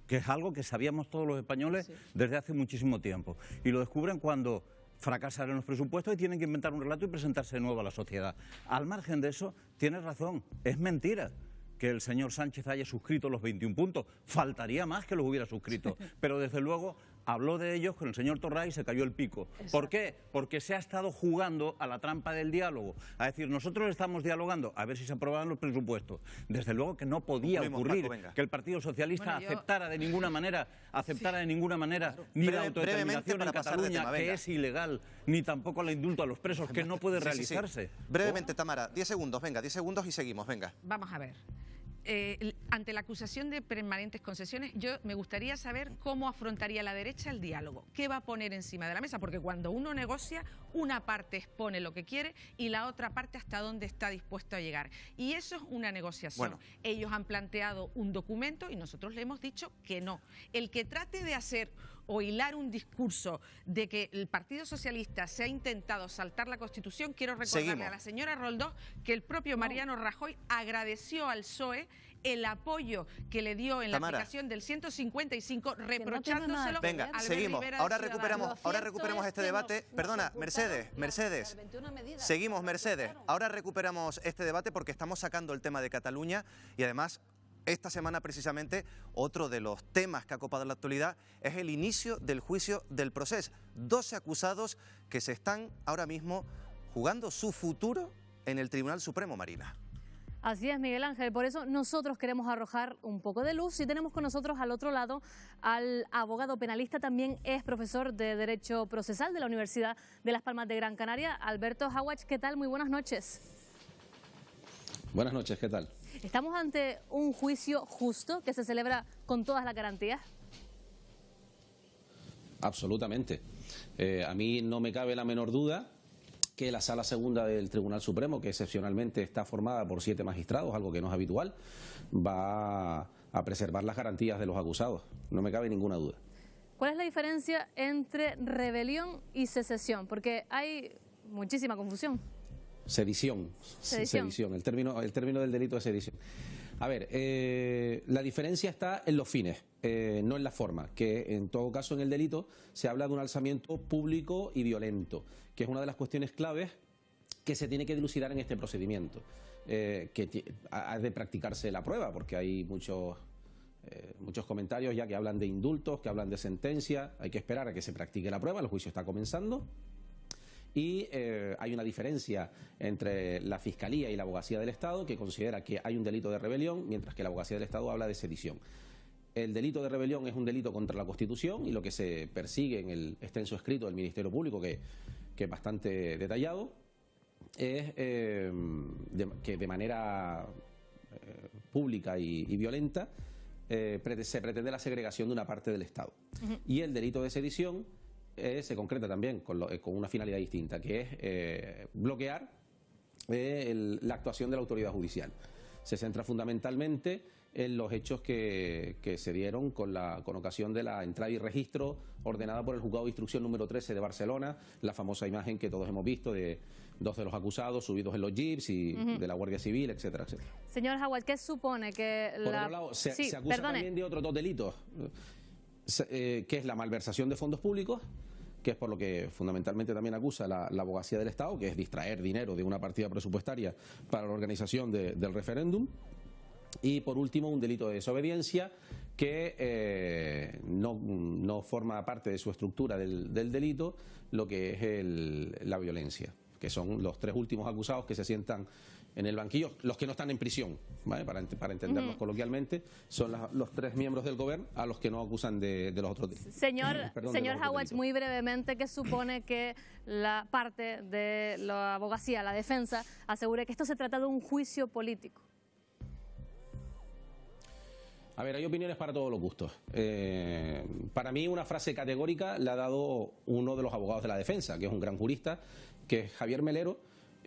que es algo que sabíamos todos los españoles desde hace muchísimo tiempo. Y lo descubren cuando fracasan en los presupuestos y tienen que inventar un relato y presentarse de nuevo a la sociedad. Al margen de eso, tienes razón, es mentira que el señor Sánchez haya suscrito los 21 puntos. Faltaría más que los hubiera suscrito. Pero desde luego habló de ellos con el señor Torra y se cayó el pico. ¿Por qué? Porque se ha estado jugando a la trampa del diálogo. A decir, nosotros estamos dialogando a ver si se aprobaban los presupuestos. Desde luego que no podía ocurrir que el Partido Socialista aceptara de ninguna manera ni la autodeterminación en Cataluña, que es ilegal, ni tampoco el indulto a los presos, que no puede realizarse. Brevemente, Tamara, 10 segundos, venga, 10 segundos y seguimos, venga. Vamos a ver. Ante la acusación de permanentes concesiones, yo me gustaría saber cómo afrontaría la derecha el diálogo. ¿Qué va a poner encima de la mesa? Porque cuando uno negocia, una parte expone lo que quiere y la otra parte hasta dónde está dispuesto a llegar. Y eso es una negociación. Ellos han planteado un documento y nosotros le hemos dicho que no. El que trate de hacer o hilar un discurso de que el Partido Socialista se ha intentado saltar la Constitución, quiero recordarle a la señora Roldós que el propio Mariano Rajoy agradeció al PSOE el apoyo que le dio en la aplicación del 155, reprochándoselo a Venga, seguimos. Ahora recuperamos este debate. Perdona, Mercedes. Seguimos, Mercedes. Ahora recuperamos este debate porque estamos sacando el tema de Cataluña y además esta semana precisamente otro de los temas que ha copado la actualidad es el inicio del juicio del Procés. 12 acusados que se están ahora mismo jugando su futuro en el Tribunal Supremo, Marina. Así es, Miguel Ángel, por eso nosotros queremos arrojar un poco de luz y tenemos con nosotros al otro lado al abogado penalista, también es profesor de Derecho Procesal de la Universidad de Las Palmas de Gran Canaria, Alberto Hauach. ¿Qué tal? Muy buenas noches. Buenas noches, ¿qué tal? ¿Estamos ante un juicio justo que se celebra con todas las garantías? Absolutamente. A mí no me cabe la menor duda que la Sala Segunda del Tribunal Supremo, que excepcionalmente está formada por 7 magistrados, algo que no es habitual, va a preservar las garantías de los acusados. No me cabe ninguna duda. ¿Cuál es la diferencia entre rebelión y secesión? Porque hay muchísima confusión. Sedición. El término del delito es sedición. A ver, la diferencia está en los fines, no en la forma, que en todo caso en el delito se habla de un alzamiento público y violento, que es una de las cuestiones claves que se tiene que dilucidar en este procedimiento, que ha de practicarse la prueba, porque hay muchos comentarios ya que hablan de indultos, que hablan de sentencia. Hay que esperar a que se practique la prueba, el juicio está comenzando. Y hay una diferencia entre la Fiscalía y la Abogacía del Estado, que considera que hay un delito de rebelión, mientras que la Abogacía del Estado habla de sedición. El delito de rebelión es un delito contra la Constitución y lo que se persigue en el extenso escrito del Ministerio Público, que es bastante detallado, es que de manera pública y violenta se pretende la segregación de una parte del Estado. Y el delito de sedición se concreta también con una finalidad distinta, que es bloquear la actuación de la autoridad judicial. Se centra fundamentalmente en los hechos que se dieron con ocasión de la entrada y registro ordenada por el Juzgado de Instrucción número 13 de Barcelona, la famosa imagen que todos hemos visto de 2 de los acusados subidos en los jeeps y de la Guardia Civil, etcétera, etcétera. Señor Hauach, ¿qué supone que Por otro lado, se acusa también de otros 2 delitos, que es la malversación de fondos públicos, que es por lo que fundamentalmente también acusa la Abogacía del Estado, que es distraer dinero de una partida presupuestaria para la organización del referéndum. Y por último, un delito de desobediencia que no forma parte de su estructura del delito, lo que es la violencia, que son los 3 últimos acusados que se sientan en el banquillo, los que no están en prisión, ¿vale? Para entendernos coloquialmente, son los 3 miembros del gobierno a los que no acusan de los otros delitos. Señor Hauach, muy brevemente, ¿qué supone que la parte de la abogacía, la defensa, asegure que esto se trata de un juicio político? A ver, hay opiniones para todos los gustos. Para mí una frase categórica la ha dado uno de los abogados de la defensa, que es un gran jurista, que es Javier Melero,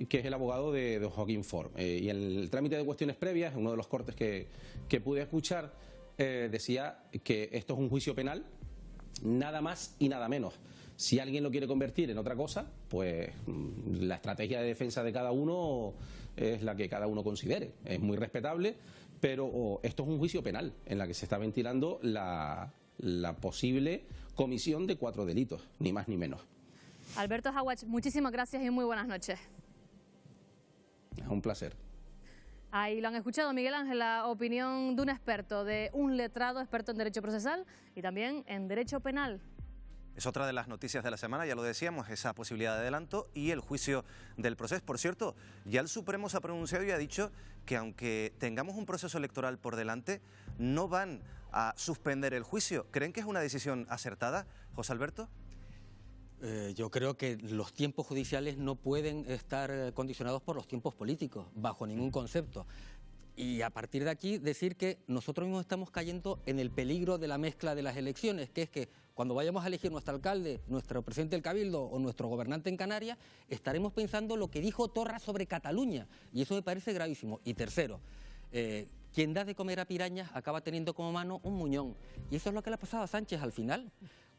que es el abogado de Joaquín Forn. Y en el trámite de cuestiones previas, en uno de los cortes que pude escuchar, decía que esto es un juicio penal, nada más y nada menos. Si alguien lo quiere convertir en otra cosa, pues la estrategia de defensa de cada uno es la que cada uno considere. Es muy respetable, pero esto es un juicio penal en la que se está ventilando la posible comisión de 4 delitos, ni más ni menos. Alberto Hauach, muchísimas gracias y muy buenas noches. Es un placer. Ahí lo han escuchado, Miguel Ángel, la opinión de un experto, de un letrado experto en Derecho Procesal y también en Derecho Penal. Es otra de las noticias de la semana, ya lo decíamos, esa posibilidad de adelanto y el juicio del proceso. Por cierto, ya el Supremo se ha pronunciado y ha dicho que aunque tengamos un proceso electoral por delante, no van a suspender el juicio. ¿Creen que es una decisión acertada, José Alberto? Yo creo que los tiempos judiciales no pueden estar condicionados por los tiempos políticos, bajo ningún concepto. Y a partir de aquí decir que nosotros mismos estamos cayendo en el peligro de la mezcla de las elecciones, que es que cuando vayamos a elegir nuestro alcalde, nuestro presidente del Cabildo o nuestro gobernante en Canarias, estaremos pensando lo que dijo Torra sobre Cataluña. Y eso me parece gravísimo. Y tercero, quien da de comer a pirañas acaba teniendo como mano un muñón. Y eso es lo que le ha pasado a Sánchez al final.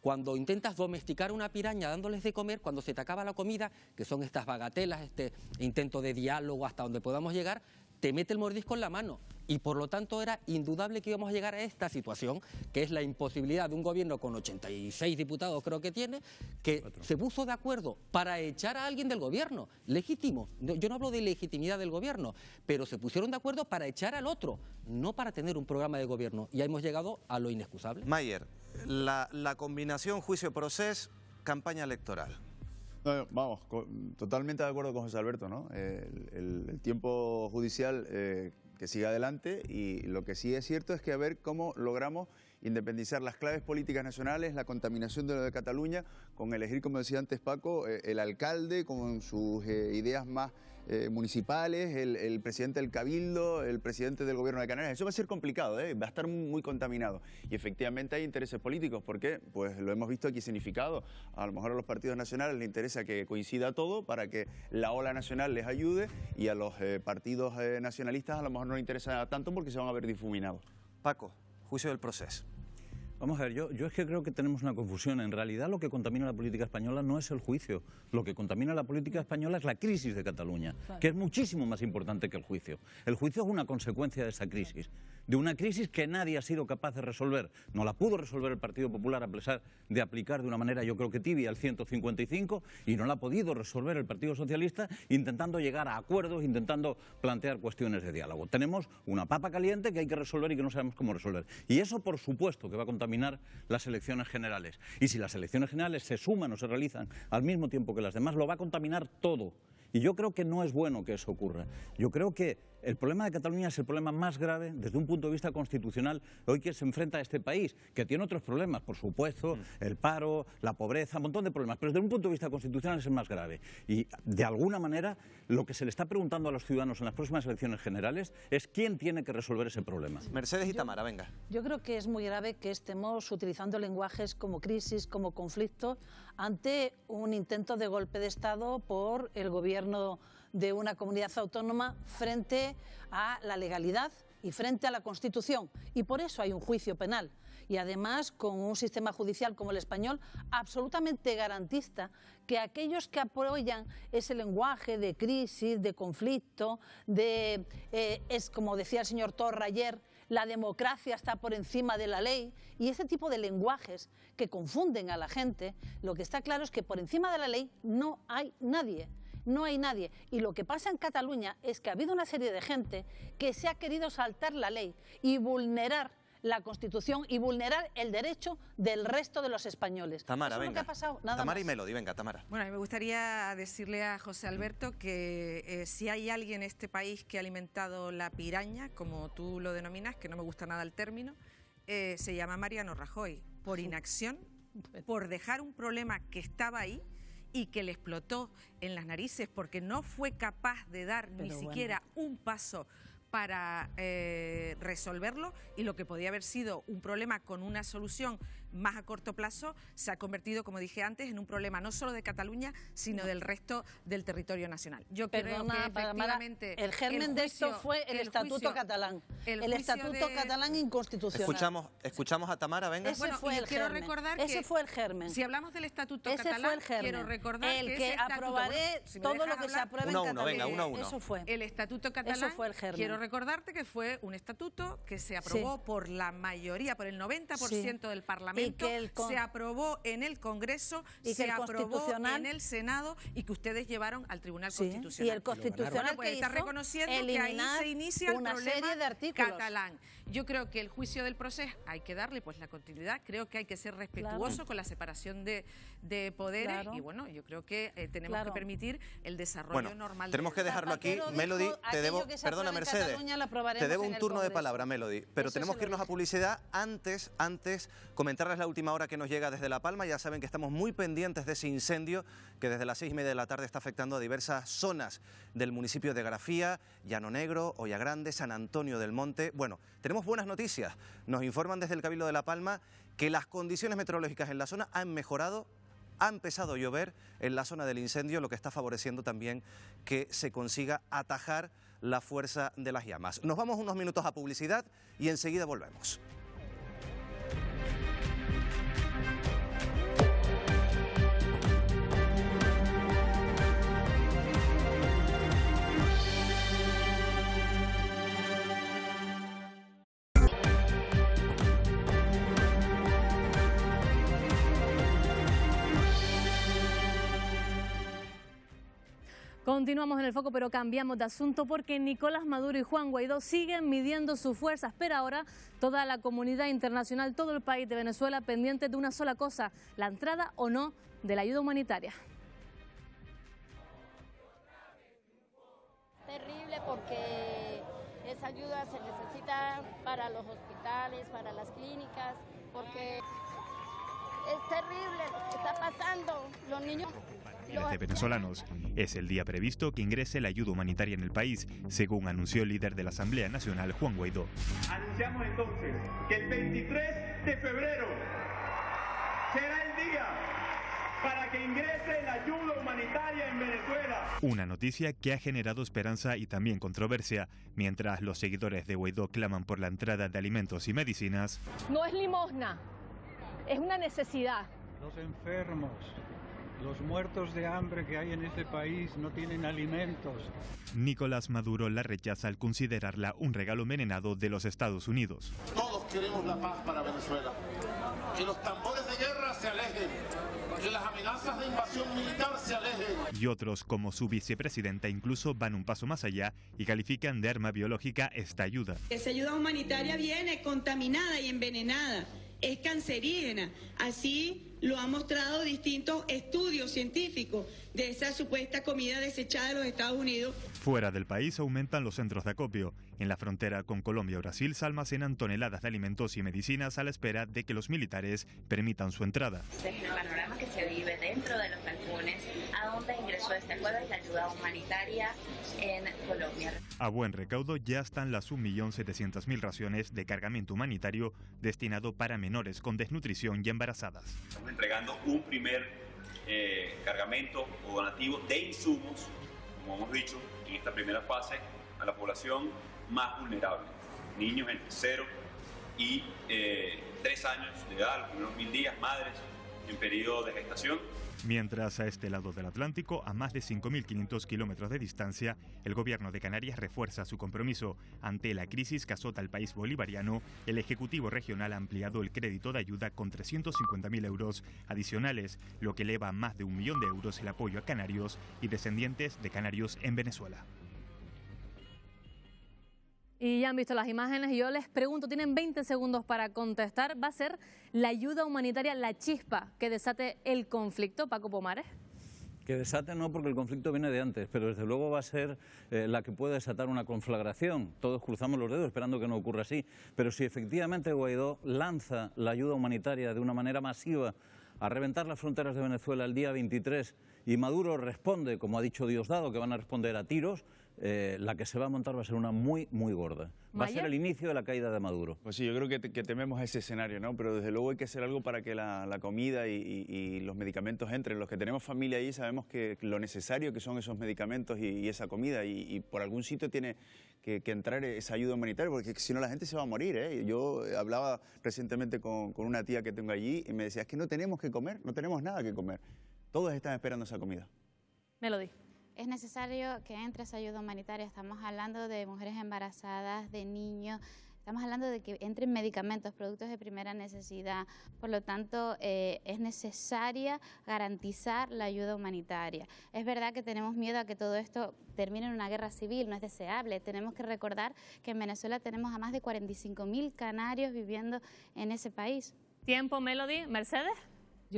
cuando intentas domesticar una piraña dándoles de comer, cuando se te acaba la comida, que son estas bagatelas, este intento de diálogo hasta donde podamos llegar, te mete el mordisco en la mano. Y por lo tanto era indudable que íbamos a llegar a esta situación, que es la imposibilidad de un gobierno con 86 diputados, creo que tiene, que se puso de acuerdo para echar a alguien del gobierno, legítimo. Yo no hablo de legitimidad del gobierno, pero se pusieron de acuerdo para echar al otro, no para tener un programa de gobierno. Y hemos llegado a lo inexcusable. Mayer, la combinación juicio-procés, campaña electoral. No, vamos, totalmente de acuerdo con José Alberto, ¿no? El tiempo judicial que siga adelante, y lo que sí es cierto es que a ver cómo logramos independizar las claves políticas nacionales, la contaminación de lo de Cataluña, con elegir, como decía antes Paco, el alcalde con sus ideas más municipales, el presidente del Cabildo, el presidente del Gobierno de Canarias. Eso va a ser complicado, va a estar muy contaminado. Y efectivamente hay intereses políticos. ¿Por qué? Pues lo hemos visto aquí significado. A lo mejor a los partidos nacionales les interesa que coincida todo para que la ola nacional les ayude, y a los partidos nacionalistas a lo mejor no les interesa tanto porque se van a ver difuminados. Paco, juicio del proceso. Vamos a ver, yo es que creo que tenemos una confusión. En realidad lo que contamina la política española no es el juicio. Lo que contamina la política española es la crisis de Cataluña, que es muchísimo más importante que el juicio. El juicio es una consecuencia de esa crisis, de una crisis que nadie ha sido capaz de resolver. No la pudo resolver el Partido Popular a pesar de aplicar de una manera, yo creo que tibia, el 155, y no la ha podido resolver el Partido Socialista intentando llegar a acuerdos, intentando plantear cuestiones de diálogo. Tenemos una papa caliente que hay que resolver y que no sabemos cómo resolver. Y eso, por supuesto, que va a contaminar las elecciones generales. Y si las elecciones generales se suman o se realizan al mismo tiempo que las demás, lo va a contaminar todo. Y yo creo que no es bueno que eso ocurra. Yo creo que el problema de Cataluña es el problema más grave desde un punto de vista constitucional hoy que se enfrenta a este país, que tiene otros problemas, por supuesto, el paro, la pobreza, un montón de problemas, pero desde un punto de vista constitucional es el más grave. Y de alguna manera lo que se le está preguntando a los ciudadanos en las próximas elecciones generales es quién tiene que resolver ese problema. Mercedes y Tamara, venga. Yo creo que es muy grave que estemos utilizando lenguajes como crisis, como conflicto, ante un intento de golpe de Estado por el gobierno de una comunidad autónoma frente a la legalidad y frente a la Constitución. Y por eso hay un juicio penal. Y además con un sistema judicial como el español absolutamente garantista, que aquellos que apoyan ese lenguaje de crisis, de conflicto, es como decía el señor Torra ayer, la democracia está por encima de la ley, y ese tipo de lenguajes que confunden a la gente, lo que está claro es que por encima de la ley no hay nadie. No hay nadie. Y lo que pasa en Cataluña es que ha habido una serie de gente que se ha querido saltar la ley y vulnerar la Constitución y vulnerar el derecho del resto de los españoles. Tamara, Eso venga. es lo que ha pasado, nada Tamara más. y Melody, venga, Tamara. Bueno, a mí me gustaría decirle a José Alberto que si hay alguien en este país que ha alimentado la piraña, como tú lo denominas, que no me gusta nada el término, se llama Mariano Rajoy, por inacción, por dejar un problema que estaba ahí y que le explotó en las narices porque no fue capaz de dar ni siquiera un paso para resolverlo, y lo que podía haber sido un problema con una solución más a corto plazo se ha convertido, como dije antes, en un problema no solo de Cataluña, sino del resto del territorio nacional. Yo creo que efectivamente el germen de esto fue el Estatuto catalán. El Estatuto catalán inconstitucional. Escuchamos a Tamara, venga. Ese fue el germen. Ese fue el germen. Si hablamos del Estatuto ese catalán, fue el germen. quiero recordar el que que ese aprobaré todo lo que se apruebe en Cataluña. Venga, uno. Eso fue. El Estatuto catalán, eso fue el germen. Quiero recordarte que fue un estatuto que se aprobó por la mayoría, por el 90% del Parlamento, se aprobó en el Congreso, y se aprobó en el Senado, y que ustedes llevaron al Tribunal Constitucional. Y el Constitucional pues está reconociendo que ahí se inicia el problema catalán. Yo creo que el juicio del proceso hay que darle pues la continuidad, creo que hay que ser respetuoso con la separación de poderes, y bueno, yo creo que tenemos que permitir el desarrollo normal. Tenemos que dejarlo aquí. Melody, te debo, perdona Mercedes, te debo un turno de palabra, Melody, pero tenemos que irnos a publicidad. Antes comentarles la última hora que nos llega desde La Palma. Ya saben que estamos muy pendientes de ese incendio que desde las 6:30 de la tarde está afectando a diversas zonas del municipio de Garafía, Llano Negro, Olla Grande, San Antonio del Monte. Bueno, tenemos buenas noticias. Nos informan desde el Cabildo de La Palma que las condiciones meteorológicas en la zona han mejorado. Ha empezado a llover en la zona del incendio, lo que está favoreciendo también que se consiga atajar la fuerza de las llamas. Nos vamos unos minutos a publicidad y enseguida volvemos. Continuamos en el foco, pero cambiamos de asunto porque Nicolás Maduro y Juan Guaidó siguen midiendo sus fuerzas, pero ahora toda la comunidad internacional, todo el país de Venezuela pendiente de una sola cosa, la entrada o no de la ayuda humanitaria. Terrible porque esa ayuda se necesita para los hospitales, para las clínicas, porque es terrible lo que está pasando, los niños. Miles de venezolanos. Es el día previsto que ingrese la ayuda humanitaria en el país, según anunció el líder de la Asamblea Nacional, Juan Guaidó. Anunciamos entonces que el 23 de febrero será el día para que ingrese la ayuda humanitaria en Venezuela. Una noticia que ha generado esperanza y también controversia, mientras los seguidores de Guaidó claman por la entrada de alimentos y medicinas. No es limosna, es una necesidad. Los enfermos, los muertos de hambre que hay en este país no tienen alimentos. Nicolás Maduro la rechaza al considerarla un regalo envenenado de los Estados Unidos. Todos queremos la paz para Venezuela. Que los tambores de guerra se alejen. Que las amenazas de invasión militar se alejen. Y otros, como su vicepresidenta, incluso van un paso más allá y califican de arma biológica esta ayuda. Esa ayuda humanitaria viene contaminada y envenenada. Es cancerígena. Así lo han mostrado distintos estudios científicos de esa supuesta comida desechada de los Estados Unidos. Fuera del país aumentan los centros de acopio. En la frontera con Colombia y Brasil se almacenan toneladas de alimentos y medicinas a la espera de que los militares permitan su entrada. Desde el panorama que se vive dentro de los balcones, a dónde ingresó este acuerdo y la ayuda humanitaria en Colombia. A buen recaudo ya están las 1.700.000 raciones de cargamento humanitario destinado para menores con desnutrición y embarazadas. Estamos entregando un primer cargamento o donativo de insumos, como hemos dicho, en esta primera fase, a la población más vulnerable, niños entre 0 y 3 años de edad, los primeros 1000 días, madres en periodo de gestación. Mientras a este lado del Atlántico, a más de 5.500 kilómetros de distancia, el gobierno de Canarias refuerza su compromiso. Ante la crisis que azota al país bolivariano, el Ejecutivo Regional ha ampliado el crédito de ayuda con 350.000 euros adicionales, lo que eleva a más de 1 millón de euros el apoyo a canarios y descendientes de canarios en Venezuela. Y ya han visto las imágenes y yo les pregunto, tienen 20 segundos para contestar. ¿Va a ser la ayuda humanitaria la chispa que desate el conflicto, Paco Pomares? Que desate no, porque el conflicto viene de antes, pero desde luego va a ser la que puede desatar una conflagración. Todos cruzamos los dedos esperando que no ocurra así. Pero si efectivamente Guaidó lanza la ayuda humanitaria de una manera masiva a reventar las fronteras de Venezuela el día 23 y Maduro responde, como ha dicho Diosdado, que van a responder a tiros, la que se va a montar va a ser una muy gorda. Va a ser el inicio de la caída de Maduro. Pues sí, yo creo que tememos ese escenario, ¿no? Pero desde luego hay que hacer algo para que la comida y los medicamentos entren. Los que tenemos familia allí sabemos que lo necesario que son esos medicamentos y esa comida, y por algún sitio tiene que entrar esa ayuda humanitaria, porque si no la gente se va a morir, ¿eh? Yo hablaba recientemente con una tía que tengo allí y me decía, es que no tenemos que comer, no tenemos nada que comer. Todos están esperando esa comida. Melody. Es necesario que entre esa ayuda humanitaria. Estamos hablando de mujeres embarazadas, de niños, estamos hablando de que entren medicamentos, productos de primera necesidad. Por lo tanto, es necesaria garantizar la ayuda humanitaria. Es verdad que tenemos miedo a que todo esto termine en una guerra civil, no es deseable. Tenemos que recordar que en Venezuela tenemos a más de 45.000 canarios viviendo en ese país. Tiempo, Melody. Mercedes,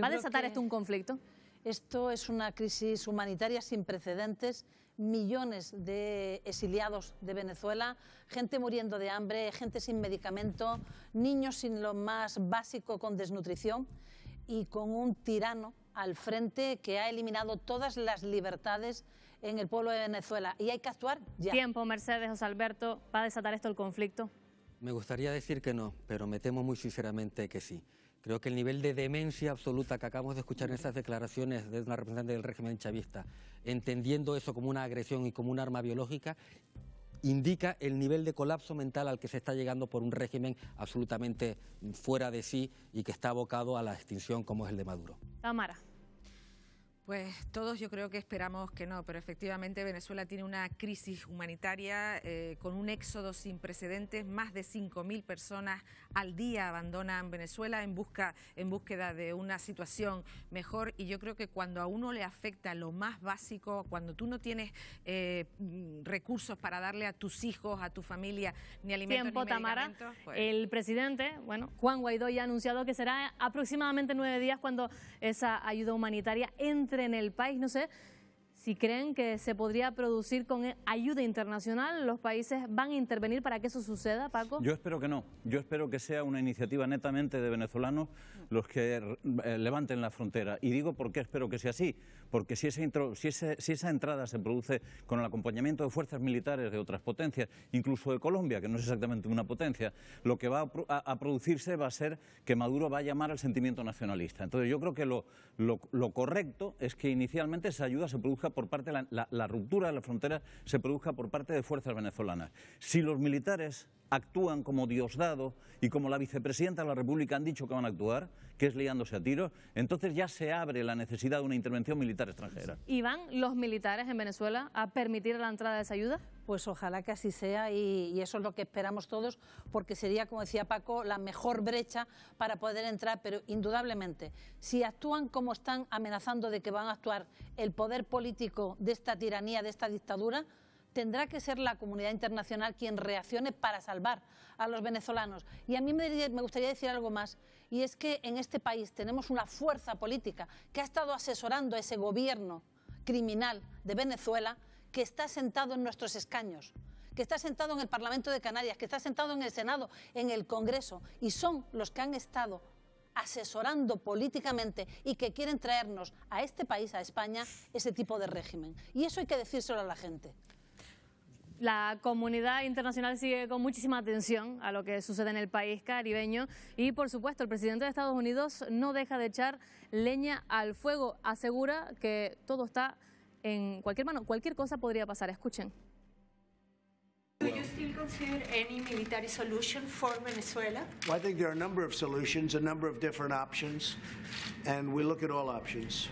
¿va a desatar esto un conflicto? Esto es una crisis humanitaria sin precedentes, millones de exiliados de Venezuela, gente muriendo de hambre, gente sin medicamento, niños sin lo más básico con desnutrición y con un tirano al frente que ha eliminado todas las libertades en el pueblo de Venezuela y hay que actuar ya. Tiempo, Mercedes, José Alberto, ¿va a desatar esto el conflicto? Me gustaría decir que no, pero me temo muy sinceramente que sí. Creo que el nivel de demencia absoluta que acabamos de escuchar en esas declaraciones de una representante del régimen chavista, entendiendo eso como una agresión y como un arma biológica, indica el nivel de colapso mental al que se está llegando por un régimen absolutamente fuera de sí y que está abocado a la extinción como es el de Maduro. Tamara. Pues todos yo creo que esperamos que no, pero efectivamente Venezuela tiene una crisis humanitaria con un éxodo sin precedentes. Más de 5.000 personas al día abandonan Venezuela en búsqueda de una situación mejor, y yo creo que cuando a uno le afecta lo más básico, cuando tú no tienes recursos para darle a tus hijos, a tu familia, ni alimentos ni medicamentos... Tamara, pues... el presidente, Juan Guaidó, ya ha anunciado que será aproximadamente 9 días cuando esa ayuda humanitaria entre en el país. No sé si creen que se podría producir con ayuda internacional. ¿Los países van a intervenir para que eso suceda, Paco? Yo espero que no. Yo espero que sea una iniciativa netamente de venezolanos los que levanten la frontera. Y digo por qué espero que sea así. Porque si esa entrada se produce con el acompañamiento de fuerzas militares de otras potencias, incluso de Colombia, que no es exactamente una potencia, lo que va a producirse va a ser que Maduro va a llamar al sentimiento nacionalista. Entonces yo creo que lo correcto es que inicialmente esa ayuda se produzca por parte de la ruptura de la frontera, se produzca por parte de fuerzas venezolanas. Si los militares actúan como Diosdado y como la vicepresidenta de la República han dicho que van a actuar, que es liándose a tiros, entonces ya se abre la necesidad de una intervención militar extranjera. ¿Y van los militares en Venezuela a permitir la entrada de esa ayuda? Pues ojalá que así sea, y eso es lo que esperamos todos, porque sería, como decía Paco, la mejor brecha para poder entrar. Pero indudablemente, si actúan como están amenazando de que van a actuar el poder político de esta tiranía, de esta dictadura, tendrá que ser la comunidad internacional quien reaccione para salvar a los venezolanos. Y a mí me gustaría decir algo más, y es que en este país tenemos una fuerza política que ha estado asesorando a ese gobierno criminal de Venezuela, que está sentado en nuestros escaños, que está sentado en el Parlamento de Canarias, que está sentado en el Senado, en el Congreso, y son los que han estado asesorando políticamente y que quieren traernos a este país, a España, ese tipo de régimen. Y eso hay que decírselo a la gente. La comunidad internacional sigue con muchísima atención a lo que sucede en el país caribeño y, por supuesto, el presidente de Estados Unidos no deja de echar leña al fuego. Asegura que todo está en cualquier mano, cualquier cosa podría pasar. Escuchen. Do you still consider any military solution for Venezuela? Well, I think there are a number of solutions, a number of different options, and we look at all options.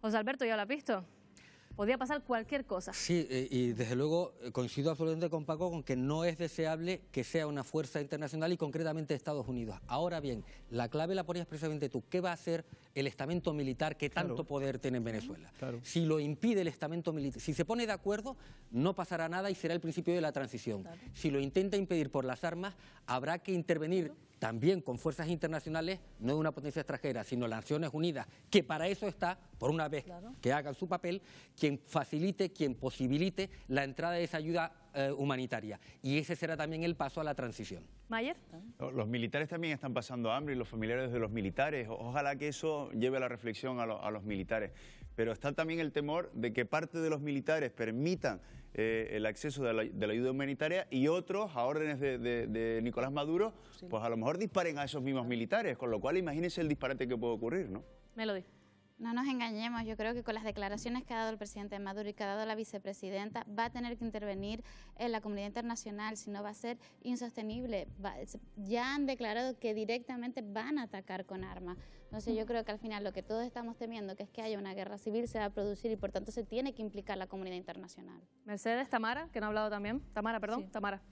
José Alberto, ¿ya lo has visto? Podría pasar cualquier cosa. Sí, y desde luego coincido absolutamente con Paco con que no es deseable que sea una fuerza internacional y concretamente Estados Unidos. Ahora bien, la clave la ponías precisamente tú. ¿Qué va a hacer el estamento militar que tanto poder tiene en Venezuela? Claro. Si lo impide el estamento militar, si se pone de acuerdo, no pasará nada y será el principio de la transición. Claro. Si lo intenta impedir por las armas, habrá que intervenir también con fuerzas internacionales, no de una potencia extranjera, sino las Naciones Unidas, que para eso está, por una vez que hagan su papel, quien facilite, quien posibilite la entrada de esa ayuda humanitaria. Y ese será también el paso a la transición. ¿Mayer? Los militares también están pasando hambre y los familiares de los militares. Ojalá que eso lleve a la reflexión a los militares. Pero está también el temor de que parte de los militares permitan el acceso de la ayuda humanitaria y otros, a órdenes de Nicolás Maduro, pues a lo mejor disparen a esos mismos militares, con lo cual imagínense el disparate que puede ocurrir, ¿no? Melody. No nos engañemos, yo creo que con las declaraciones que ha dado el presidente Maduro y que ha dado la vicepresidenta, va a tener que intervenir en la comunidad internacional, si no va a ser insostenible. Ya han declarado que directamente van a atacar con armas. Entonces yo creo que al final lo que todos estamos temiendo, que es que haya una guerra civil, se va a producir y por tanto se tiene que implicar la comunidad internacional. Mercedes, Tamara, que no ha hablado también. Tamara, perdón, sí. Tamara.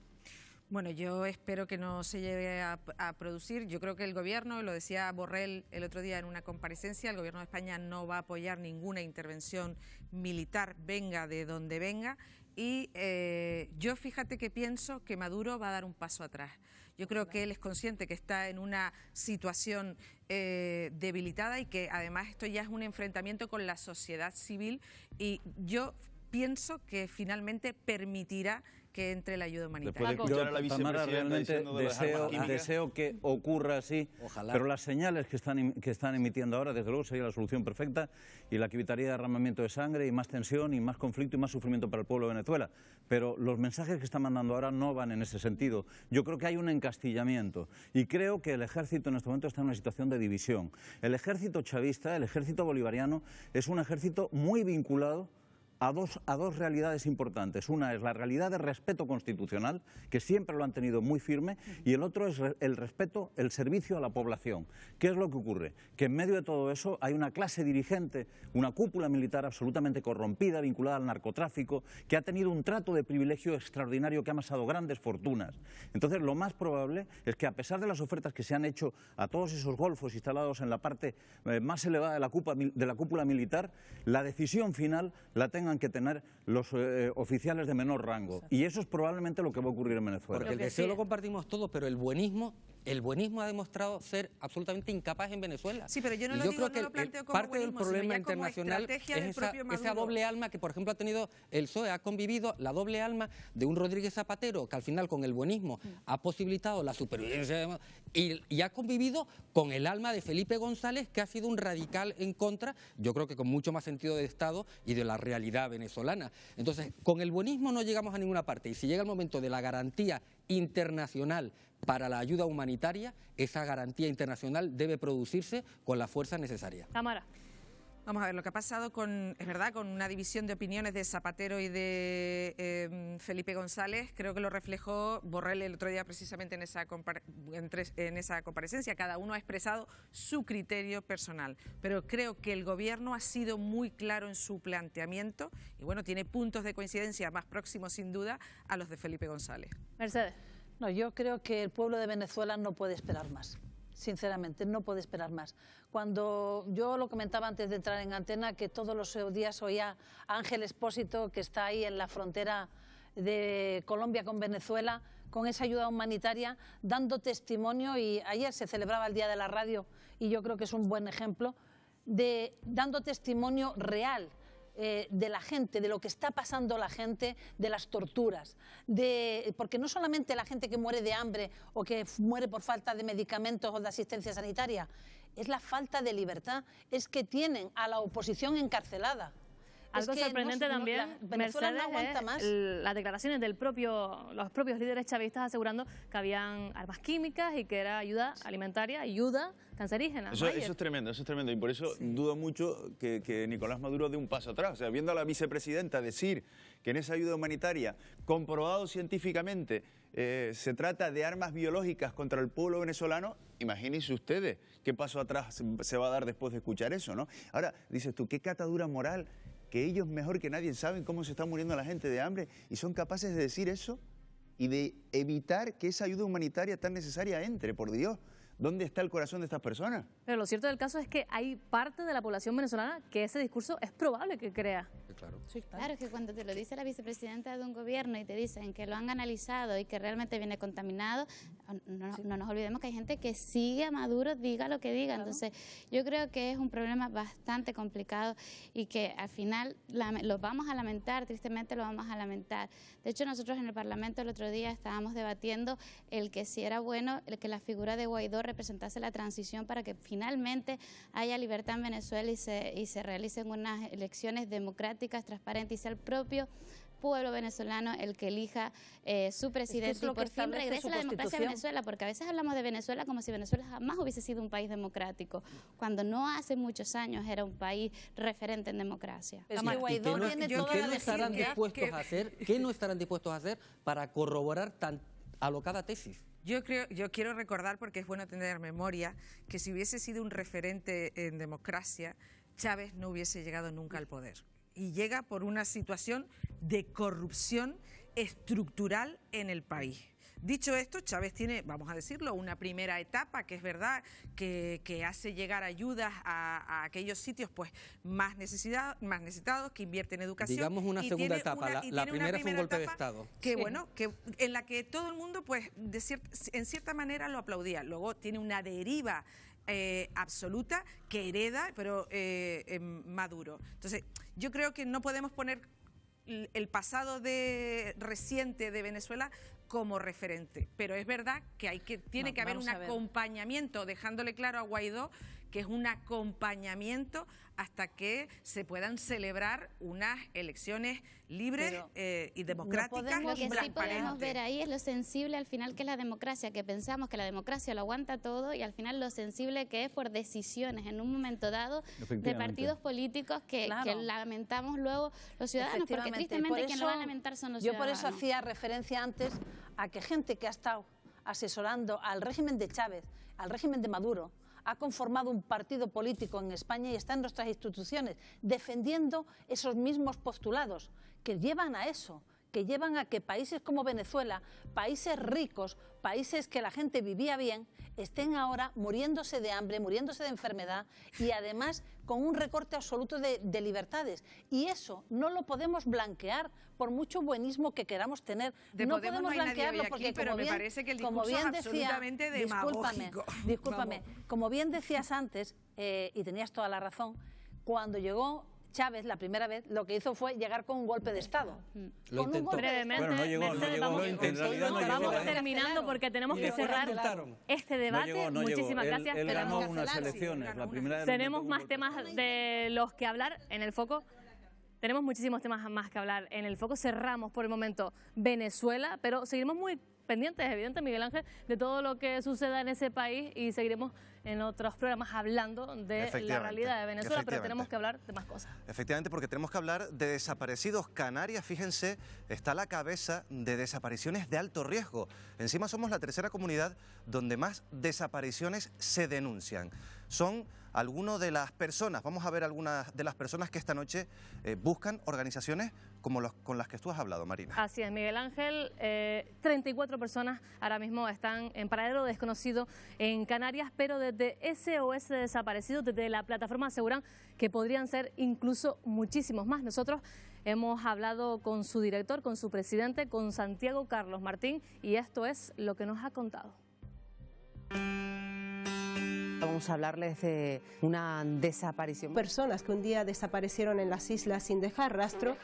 Bueno, yo espero que no se lleve a producir. Yo creo que el Gobierno, lo decía Borrell el otro día en una comparecencia, el Gobierno de España no va a apoyar ninguna intervención militar, venga de donde venga. Y yo fíjate que pienso que Maduro va a dar un paso atrás. Yo creo que él es consciente que está en una situación debilitada y que además esto ya es un enfrentamiento con la sociedad civil y yo pienso que finalmente permitirá que entre la ayuda humanitaria. Después de escuchar a la vicepresidenta realmente deseo que ocurra así. Ojalá. Pero las señales que están emitiendo ahora, desde luego, sería la solución perfecta y la que evitaría derramamiento de sangre y más tensión y más conflicto y más sufrimiento para el pueblo de Venezuela. Pero los mensajes que están mandando ahora no van en ese sentido. Yo creo que hay un encastillamiento y creo que el ejército en este momento está en una situación de división. El ejército chavista, el ejército bolivariano, es un ejército muy vinculado a dos realidades importantes. Una es la realidad de respeto constitucional, que siempre lo han tenido muy firme, y el otro es el respeto, el servicio a la población. ¿Qué es lo que ocurre? Que en medio de todo eso hay una clase dirigente, una cúpula militar absolutamente corrompida, vinculada al narcotráfico, que ha tenido un trato de privilegio extraordinario, que ha amasado grandes fortunas. Entonces, lo más probable es que, a pesar de las ofertas que se han hecho a todos esos golfos instalados en la parte más elevada de la cúpula militar, la decisión final la tengan que tener los oficiales de menor rango. Y eso es probablemente lo que va a ocurrir en Venezuela. Porque el deseo lo compartimos todos, pero el buenismo ha demostrado ser absolutamente incapaz en Venezuela. Sí, pero yo no lo digo, no lo planteo como parte del problema internacional es esa doble alma que, por ejemplo, ha tenido el PSOE, ha convivido la doble alma de un Rodríguez Zapatero, que al final con el buenismo ha posibilitado la supervivencia, y ha convivido con el alma de Felipe González, que ha sido un radical en contra, yo creo que con mucho más sentido de Estado y de la realidad venezolana. Entonces, con el buenismo no llegamos a ninguna parte, y si llega el momento de la garantía internacional para la ayuda humanitaria, esa garantía internacional debe producirse con la fuerza necesaria. Cámara. Vamos a ver, lo que ha pasado es verdad, con una división de opiniones de Zapatero y de Felipe González, creo que lo reflejó Borrell el otro día precisamente en esa comparecencia. Cada uno ha expresado su criterio personal, pero creo que el gobierno ha sido muy claro en su planteamiento y bueno, tiene puntos de coincidencia más próximos sin duda a los de Felipe González. Mercedes. No, yo creo que el pueblo de Venezuela no puede esperar más. Sinceramente, no puede esperar más. Cuando yo lo comentaba antes de entrar en antena, que todos los días oía a Ángel Expósito, que está ahí en la frontera de Colombia con Venezuela, con esa ayuda humanitaria, dando testimonio, y ayer se celebraba el Día de la Radio, y yo creo que es un buen ejemplo, dando testimonio real de la gente, de lo que está pasando la gente, de las torturas, porque no solamente la gente que muere de hambre o que muere por falta de medicamentos o de asistencia sanitaria, es la falta de libertad, es que tienen a la oposición encarcelada. Algo sorprendente también, Venezuela no aguanta más. Las declaraciones de los propios líderes chavistas asegurando que habían armas químicas y que era ayuda alimentaria, ayuda cancerígena. Eso es tremendo, y por eso dudo mucho que Nicolás Maduro dé un paso atrás. O sea, viendo a la vicepresidenta decir que en esa ayuda humanitaria, comprobado científicamente, se trata de armas biológicas contra el pueblo venezolano, imagínense ustedes qué paso atrás se va a dar después de escuchar eso, ¿no? Ahora, dices tú, qué catadura moral, que ellos mejor que nadie saben cómo se está muriendo la gente de hambre y son capaces de decir eso y de evitar que esa ayuda humanitaria tan necesaria entre, por Dios. ¿Dónde está el corazón de estas personas? Pero lo cierto del caso es que hay parte de la población venezolana que ese discurso es probable que crea. Claro. Sí, claro, es que cuando te lo dice la vicepresidenta de un gobierno y te dicen que lo han analizado y que realmente viene contaminado, no nos olvidemos que hay gente que sigue a Maduro, diga lo que diga. Claro. Entonces, yo creo que es un problema bastante complicado y que al final lo vamos a lamentar, tristemente lo vamos a lamentar. De hecho, nosotros en el Parlamento el otro día estábamos debatiendo el que si era bueno el que la figura de Guaidó representase la transición para que finalmente haya libertad en Venezuela y se realicen unas elecciones democráticas, transparentes, y sea el propio pueblo venezolano el que elija su presidente y por fin regrese la democracia a Venezuela, porque a veces hablamos de Venezuela como si Venezuela jamás hubiese sido un país democrático, cuando no hace muchos años era un país referente en democracia. ¿Qué no estarán dispuestos a hacer para corroborar tan alocada tesis? Yo quiero recordar, porque es bueno tener memoria, que si hubiese sido un referente en democracia, Chávez no hubiese llegado nunca al poder. Y llega por una situación de corrupción estructural en el país. Dicho esto, Chávez tiene, vamos a decirlo, una primera etapa que es verdad que hace llegar ayudas a aquellos sitios pues más necesitados, que invierte en educación. Digamos una segunda etapa, la primera fue un golpe de Estado. Que bueno, en la que todo el mundo pues en cierta manera lo aplaudía. Luego tiene una deriva absoluta que hereda, pero Maduro. Entonces, yo creo que no podemos poner el pasado reciente de Venezuela como referente, pero es verdad que tiene que haber un acompañamiento, dejándole claro a Guaidó que es un acompañamiento hasta que se puedan celebrar unas elecciones libres y democráticas Lo y que sí podemos transparentes. ver ahí es lo sensible al final que es la democracia, que pensamos que la democracia lo aguanta todo y al final lo sensible que es por decisiones en un momento dado de partidos políticos que lamentamos luego los ciudadanos, porque tristemente quien lo va a lamentar son los ciudadanos. Yo por eso hacía referencia antes a que gente que ha estado asesorando al régimen de Chávez, al régimen de Maduro, ha conformado un partido político en España y está en nuestras instituciones defendiendo esos mismos postulados que llevan a eso, que llevan a que países como Venezuela, países ricos, países que la gente vivía bien, estén ahora muriéndose de hambre, muriéndose de enfermedad y además con un recorte absoluto de libertades. Y eso no lo podemos blanquear por mucho buenismo que queramos tener. No podemos blanquearlo porque, pero me parece que el discurso es absolutamente demagógico. Discúlpame, como bien decías antes, y tenías toda la razón, cuando llegó Chávez la primera vez lo que hizo fue llegar con un golpe de Estado. Lo intentó. Brevemente, bueno, no llegó, vamos terminando porque tenemos que cerrar este debate. Muchísimas gracias. Él ganó unas elecciones. La primera tenemos más temas de los que hablar en el foco. Tenemos muchísimos temas más que hablar en el foco. Cerramos por el momento Venezuela, pero seguiremos muy pendientes, evidente, Miguel Ángel, de todo lo que suceda en ese país y seguiremos en otros programas hablando de la realidad de Venezuela, pero tenemos que hablar de más cosas. Efectivamente, porque tenemos que hablar de desaparecidos. Canarias, fíjense, está a la cabeza de desapariciones de alto riesgo. Encima somos la tercera comunidad donde más desapariciones se denuncian. Son algunas de las personas, vamos a ver algunas de las personas que esta noche buscan organizaciones como con las que tú has hablado, Marina. Así es, Miguel Ángel. 34 personas ahora mismo están en paradero desconocido en Canarias, pero desde SOS Desaparecidos, desde la plataforma aseguran que podrían ser incluso muchísimos más. Nosotros hemos hablado con su director, con su presidente, con Santiago Carlos Martín, y esto es lo que nos ha contado. Vamos a hablarles de una desaparición. Personas que un día desaparecieron en las islas sin dejar rastro.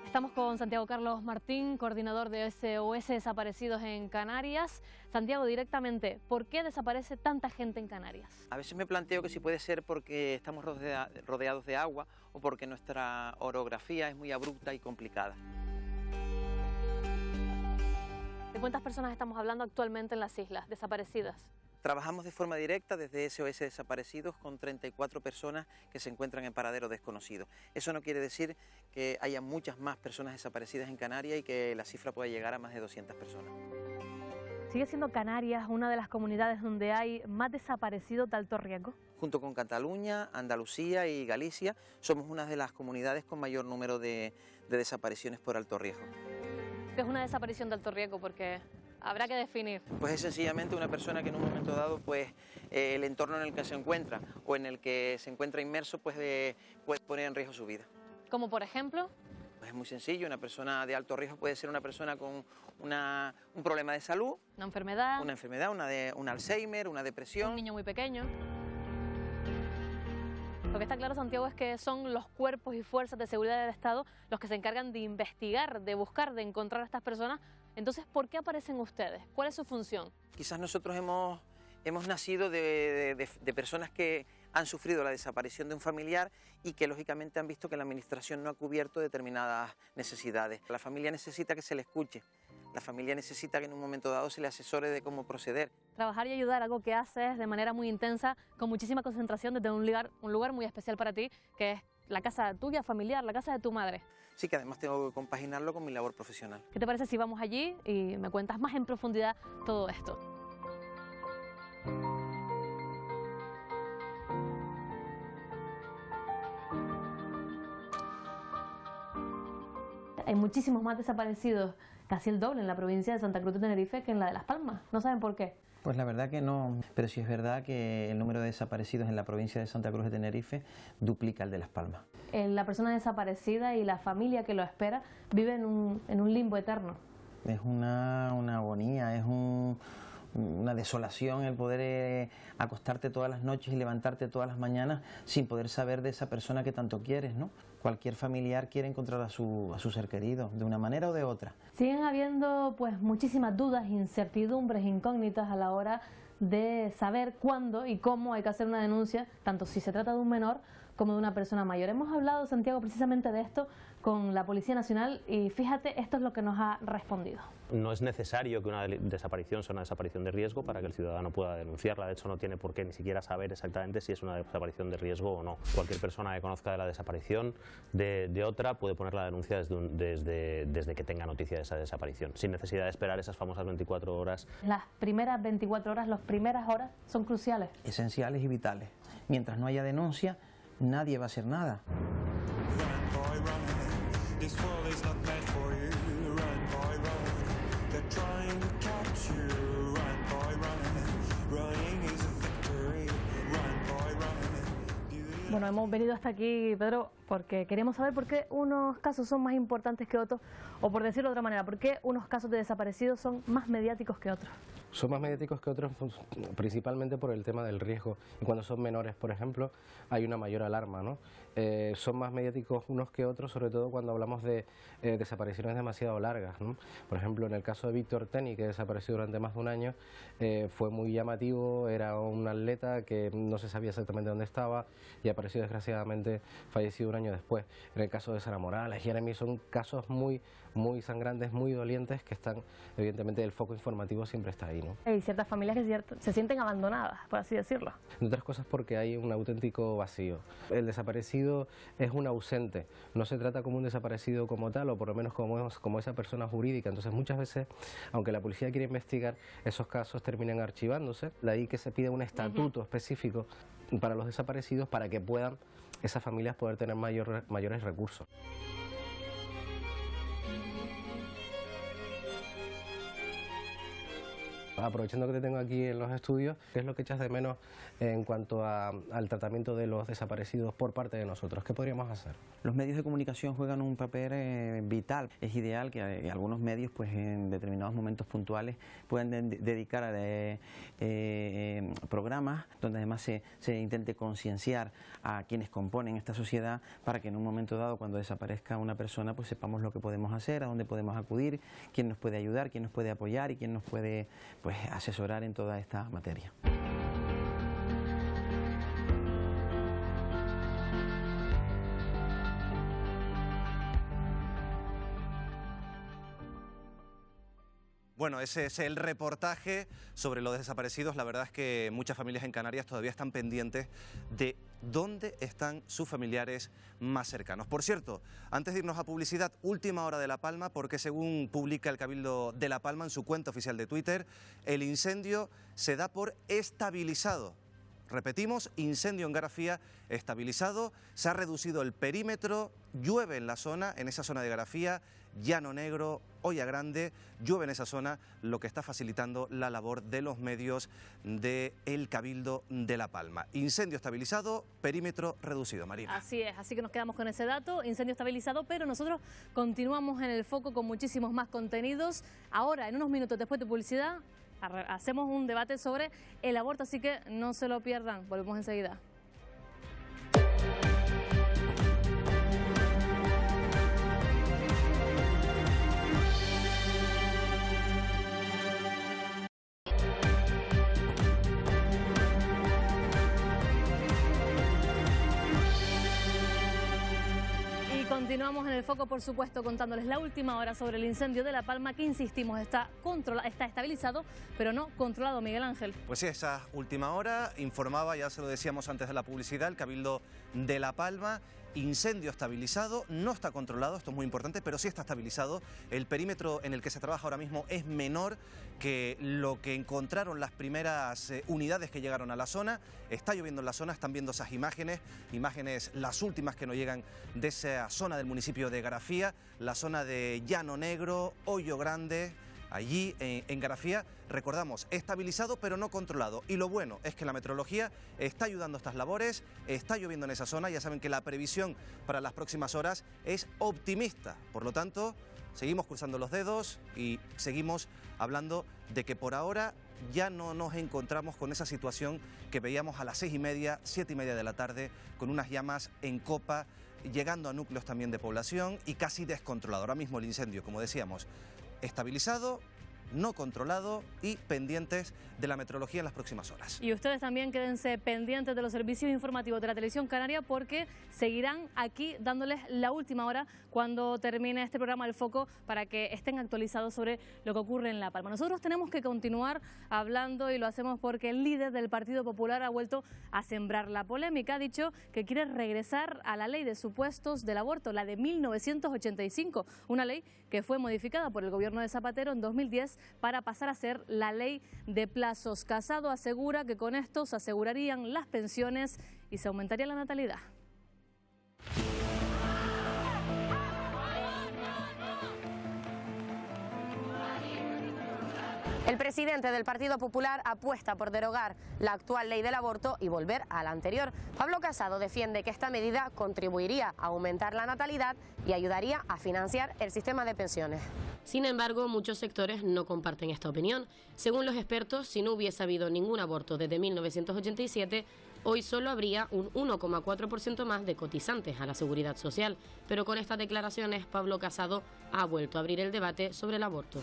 Estamos con Santiago Carlos Martín, coordinador de SOS Desaparecidos en Canarias. Santiago, directamente, ¿por qué desaparece tanta gente en Canarias? A veces me planteo que si puede ser porque estamos rodeados de agua o porque nuestra orografía es muy abrupta y complicada. ¿De cuántas personas estamos hablando actualmente en las islas desaparecidas? Trabajamos de forma directa desde SOS Desaparecidos con 34 personas que se encuentran en paradero desconocido. Eso no quiere decir que haya muchas más personas desaparecidas en Canarias y que la cifra pueda llegar a más de 200 personas. ¿Sigue siendo Canarias una de las comunidades donde hay más desaparecidos de alto riesgo? Junto con Cataluña, Andalucía y Galicia, somos una de las comunidades con mayor número de desapariciones por alto riesgo. ¿Qué es una desaparición de alto riesgo? Porque habrá que definir. Pues es sencillamente una persona que en un momento dado, pues el entorno en el que se encuentra o en el que se encuentra inmerso, pues puede poner en riesgo su vida. ¿Como por ejemplo? Pues es muy sencillo, una persona de alto riesgo puede ser una persona con un problema de salud. Una enfermedad. Una enfermedad, un Alzheimer, una depresión. Un niño muy pequeño. Lo que está claro, Santiago, es que son los cuerpos y fuerzas de seguridad del Estado los que se encargan de investigar, de buscar, de encontrar a estas personas. Entonces, ¿por qué aparecen ustedes? ¿Cuál es su función? Quizás nosotros hemos nacido de personas que han sufrido la desaparición de un familiar y que lógicamente han visto que la administración no ha cubierto determinadas necesidades. La familia necesita que se le escuche. La familia necesita que en un momento dado se le asesore de cómo proceder. Trabajar y ayudar, algo que haces de manera muy intensa, con muchísima concentración desde un lugar muy especial para ti, que es la casa tuya familiar, la casa de tu madre. Sí, que además tengo que compaginarlo con mi labor profesional. ¿Qué te parece si vamos allí y me cuentas más en profundidad todo esto? Hay muchísimos más desaparecidos, casi el doble en la provincia de Santa Cruz de Tenerife que en la de Las Palmas. ¿No saben por qué? Pues la verdad que no, pero sí es verdad que el número de desaparecidos en la provincia de Santa Cruz de Tenerife duplica el de Las Palmas. La persona desaparecida y la familia que lo espera vive en un limbo eterno. Es una agonía, es una desolación el poder acostarte todas las noches y levantarte todas las mañanas sin poder saber de esa persona que tanto quieres, ¿no? Cualquier familiar quiere encontrar a su ser querido, de una manera o de otra. Siguen habiendo pues muchísimas dudas, incertidumbres, incógnitas a la hora de saber cuándo y cómo hay que hacer una denuncia, tanto si se trata de un menor como de una persona mayor. Hemos hablado, Santiago, precisamente de esto con la Policía Nacional y fíjate, esto es lo que nos ha respondido. No es necesario que una desaparición sea una desaparición de riesgo para que el ciudadano pueda denunciarla. De hecho, no tiene por qué ni siquiera saber exactamente si es una desaparición de riesgo o no. Cualquier persona que conozca de la desaparición de otra puede poner la denuncia desde que tenga noticia de esa desaparición, sin necesidad de esperar esas famosas 24 horas. Las primeras 24 horas, las primeras horas son cruciales. Esenciales y vitales. Mientras no haya denuncia, nadie va a hacer nada. Bueno, hemos venido hasta aquí, Pedro, porque queremos saber por qué unos casos son más importantes que otros, o por decirlo de otra manera, por qué unos casos de desaparecidos son más mediáticos que otros. Son más mediáticos que otros principalmente por el tema del riesgo. Y cuando son menores, por ejemplo, hay una mayor alarma, ¿no? Son más mediáticos unos que otros, sobre todo cuando hablamos de desapariciones demasiado largas, ¿no? Por ejemplo, en el caso de Víctor Teni, que desapareció durante más de un año, fue muy llamativo, era un atleta que no se sabía exactamente dónde estaba y apareció desgraciadamente fallecido un año después. En el caso de Sara Morales, Jeremy, son casos muy sangrantes, muy dolientes, que están, evidentemente, el foco informativo siempre está ahí, ¿no? Hay ciertas familias que se sienten abandonadas, por así decirlo. Entre otras cosas porque hay un auténtico vacío. El desaparecido es un ausente, no se trata como un desaparecido como tal, o por lo menos como esa persona jurídica. Entonces muchas veces, aunque la policía quiere investigar, esos casos terminan archivándose. De ahí que se pide un estatuto específico para los desaparecidos para que puedan esas familias poder tener mayores recursos. Aprovechando que te tengo aquí en los estudios, ¿qué es lo que echas de menos en cuanto al tratamiento de los desaparecidos por parte de nosotros? ¿Qué podríamos hacer? Los medios de comunicación juegan un papel vital. Es ideal que algunos medios, pues, en determinados momentos puntuales puedan dedicar a programas donde además se intente concienciar a quienes componen esta sociedad para que en un momento dado, cuando desaparezca una persona, pues sepamos lo que podemos hacer, a dónde podemos acudir, quién nos puede ayudar, quién nos puede apoyar y quién nos puede, pues, asesorar en toda esta materia. Bueno, ese es el reportaje sobre los desaparecidos. La verdad es que muchas familias en Canarias todavía están pendientes de dónde están sus familiares más cercanos. Por cierto, antes de irnos a publicidad, última hora de La Palma, porque según publica el Cabildo de La Palma en su cuenta oficial de Twitter, el incendio se da por estabilizado. Repetimos, incendio en Garafía estabilizado, se ha reducido el perímetro, llueve en la zona, en esa zona de Garafía, Llano Negro, Hoya Grande, llueve en esa zona, lo que está facilitando la labor de los medios del Cabildo de La Palma. Incendio estabilizado, perímetro reducido, Marina. Así es, así que nos quedamos con ese dato, incendio estabilizado, pero nosotros continuamos en el foco con muchísimos más contenidos. Ahora, en unos minutos después de publicidad, hacemos un debate sobre el aborto, así que no se lo pierdan, volvemos enseguida. Continuamos en el foco, por supuesto, contándoles la última hora sobre el incendio de La Palma, que insistimos, está estabilizado, pero no controlado, Miguel Ángel. Pues sí, esa última hora informaba, ya se lo decíamos antes de la publicidad, el Cabildo de La Palma. Incendio estabilizado, no está controlado, esto es muy importante, pero sí está estabilizado. El perímetro en el que se trabaja ahora mismo es menor que lo que encontraron las primeras unidades que llegaron a la zona. Está lloviendo en la zona, están viendo esas imágenes, las últimas que nos llegan de esa zona del municipio de Garafía, la zona de Llano Negro, Hoyo Grande. Allí en Garafía, recordamos, estabilizado pero no controlado. Y lo bueno es que la meteorología está ayudando a estas labores, está lloviendo en esa zona. Ya saben que la previsión para las próximas horas es optimista. Por lo tanto, seguimos cruzando los dedos y seguimos hablando de que por ahora ya no nos encontramos con esa situación que veíamos a las 6:30, 7:30 de la tarde, con unas llamas en copa, llegando a núcleos también de población y casi descontrolado. Ahora mismo el incendio, como decíamos, estabilizado, no controlado y pendientes de la meteorología en las próximas horas. Y ustedes también quédense pendientes de los servicios informativos de la Televisión Canaria porque seguirán aquí dándoles la última hora cuando termine este programa El Foco para que estén actualizados sobre lo que ocurre en La Palma. Nosotros tenemos que continuar hablando y lo hacemos porque el líder del Partido Popular ha vuelto a sembrar la polémica. Ha dicho que quiere regresar a la ley de supuestos del aborto, la de 1985, una ley que fue modificada por el gobierno de Zapatero en 2010 para pasar a ser la ley de plazos. Casado asegura que con esto se asegurarían las pensiones y se aumentaría la natalidad. El presidente del Partido Popular apuesta por derogar la actual ley del aborto y volver a la anterior. Pablo Casado defiende que esta medida contribuiría a aumentar la natalidad y ayudaría a financiar el sistema de pensiones. Sin embargo, muchos sectores no comparten esta opinión. Según los expertos, si no hubiese habido ningún aborto desde 1987, hoy solo habría un 1,4% más de cotizantes a la Seguridad Social. Pero con estas declaraciones, Pablo Casado ha vuelto a abrir el debate sobre el aborto.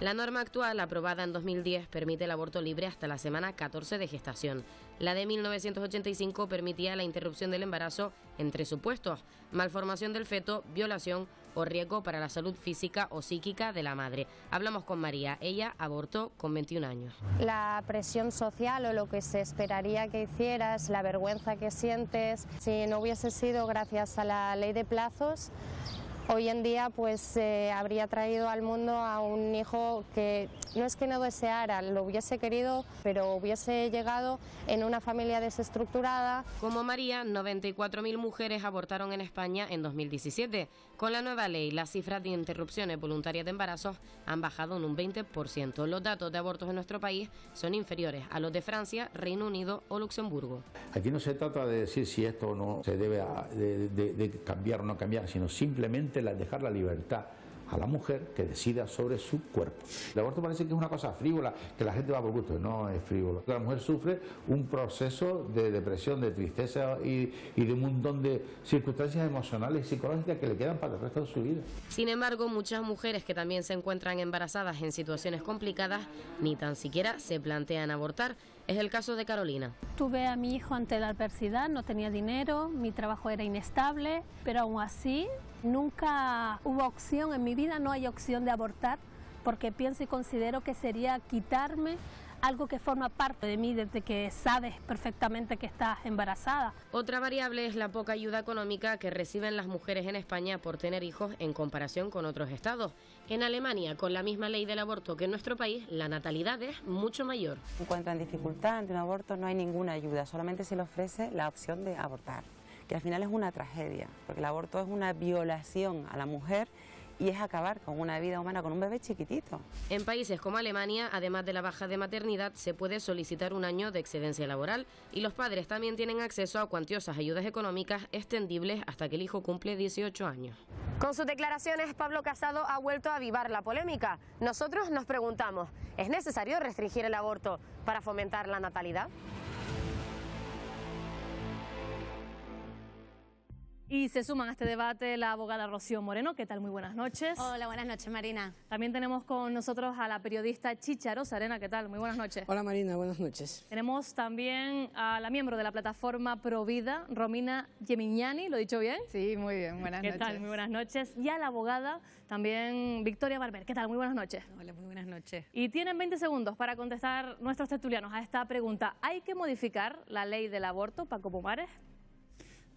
La norma actual, aprobada en 2010, permite el aborto libre hasta la semana 14 de gestación. La de 1985 permitía la interrupción del embarazo entre supuestos: malformación del feto, violación o riesgo para la salud física o psíquica de la madre. Hablamos con María, ella abortó con 21 años. La presión social o lo que se esperaría que hicieras, la vergüenza que sientes, si no hubiese sido gracias a la ley de plazos, hoy en día pues habría traído al mundo a un hijo que no es que no deseara, lo hubiese querido, pero hubiese llegado en una familia desestructurada. Como María, 94.000 mujeres abortaron en España en 2017. Con la nueva ley, las cifras de interrupciones voluntarias de embarazos han bajado en un 20%. Los datos de abortos en nuestro país son inferiores a los de Francia, Reino Unido o Luxemburgo. Aquí no se trata de decir si esto o no se debe de cambiar o no cambiar, sino simplemente dejar la libertad a la mujer que decida sobre su cuerpo. El aborto parece que es una cosa frívola, que la gente va por gusto. No es frívolo. La mujer sufre un proceso de depresión, de tristeza y de un montón de circunstancias emocionales y psicológicas que le quedan para el resto de su vida. Sin embargo, muchas mujeres que también se encuentran embarazadas en situaciones complicadas ni tan siquiera se plantean abortar. Es el caso de Carolina. Tuve a mi hijo ante la adversidad, no tenía dinero, mi trabajo era inestable, pero aún así nunca hubo opción en mi vida, no hay opción de abortar, porque pienso y considero que sería quitarme algo que forma parte de mí desde que sabes perfectamente que estás embarazada. Otra variable es la poca ayuda económica que reciben las mujeres en España por tener hijos en comparación con otros estados. En Alemania, con la misma ley del aborto que en nuestro país, la natalidad es mucho mayor. Encuentran dificultad ante un aborto, no hay ninguna ayuda, solamente se le ofrece la opción de abortar, que al final es una tragedia, porque el aborto es una violación a la mujer y es acabar con una vida humana, con un bebé chiquitito. En países como Alemania, además de la baja de maternidad, se puede solicitar un año de excedencia laboral y los padres también tienen acceso a cuantiosas ayudas económicas extendibles hasta que el hijo cumple 18 años. Con sus declaraciones, Pablo Casado ha vuelto a avivar la polémica. Nosotros nos preguntamos, ¿es necesario restringir el aborto para fomentar la natalidad? Y se suman a este debate la abogada Rocío Moreno. ¿Qué tal? Muy buenas noches. Hola, buenas noches, Marina. También tenemos con nosotros a la periodista Chicha Rosarena. ¿Qué tal? Muy buenas noches. Hola, Marina, buenas noches. Tenemos también a la miembro de la plataforma Provida, Romina Gemignani. ¿Lo he dicho bien? Sí, muy bien. Buenas noches. ¿Qué tal? Muy buenas noches. Y a la abogada también Victoria Barber. ¿Qué tal? Muy buenas noches. Hola, muy buenas noches. Y tienen 20 segundos para contestar nuestros tertulianos a esta pregunta. ¿Hay que modificar la ley del aborto, Paco Pomares?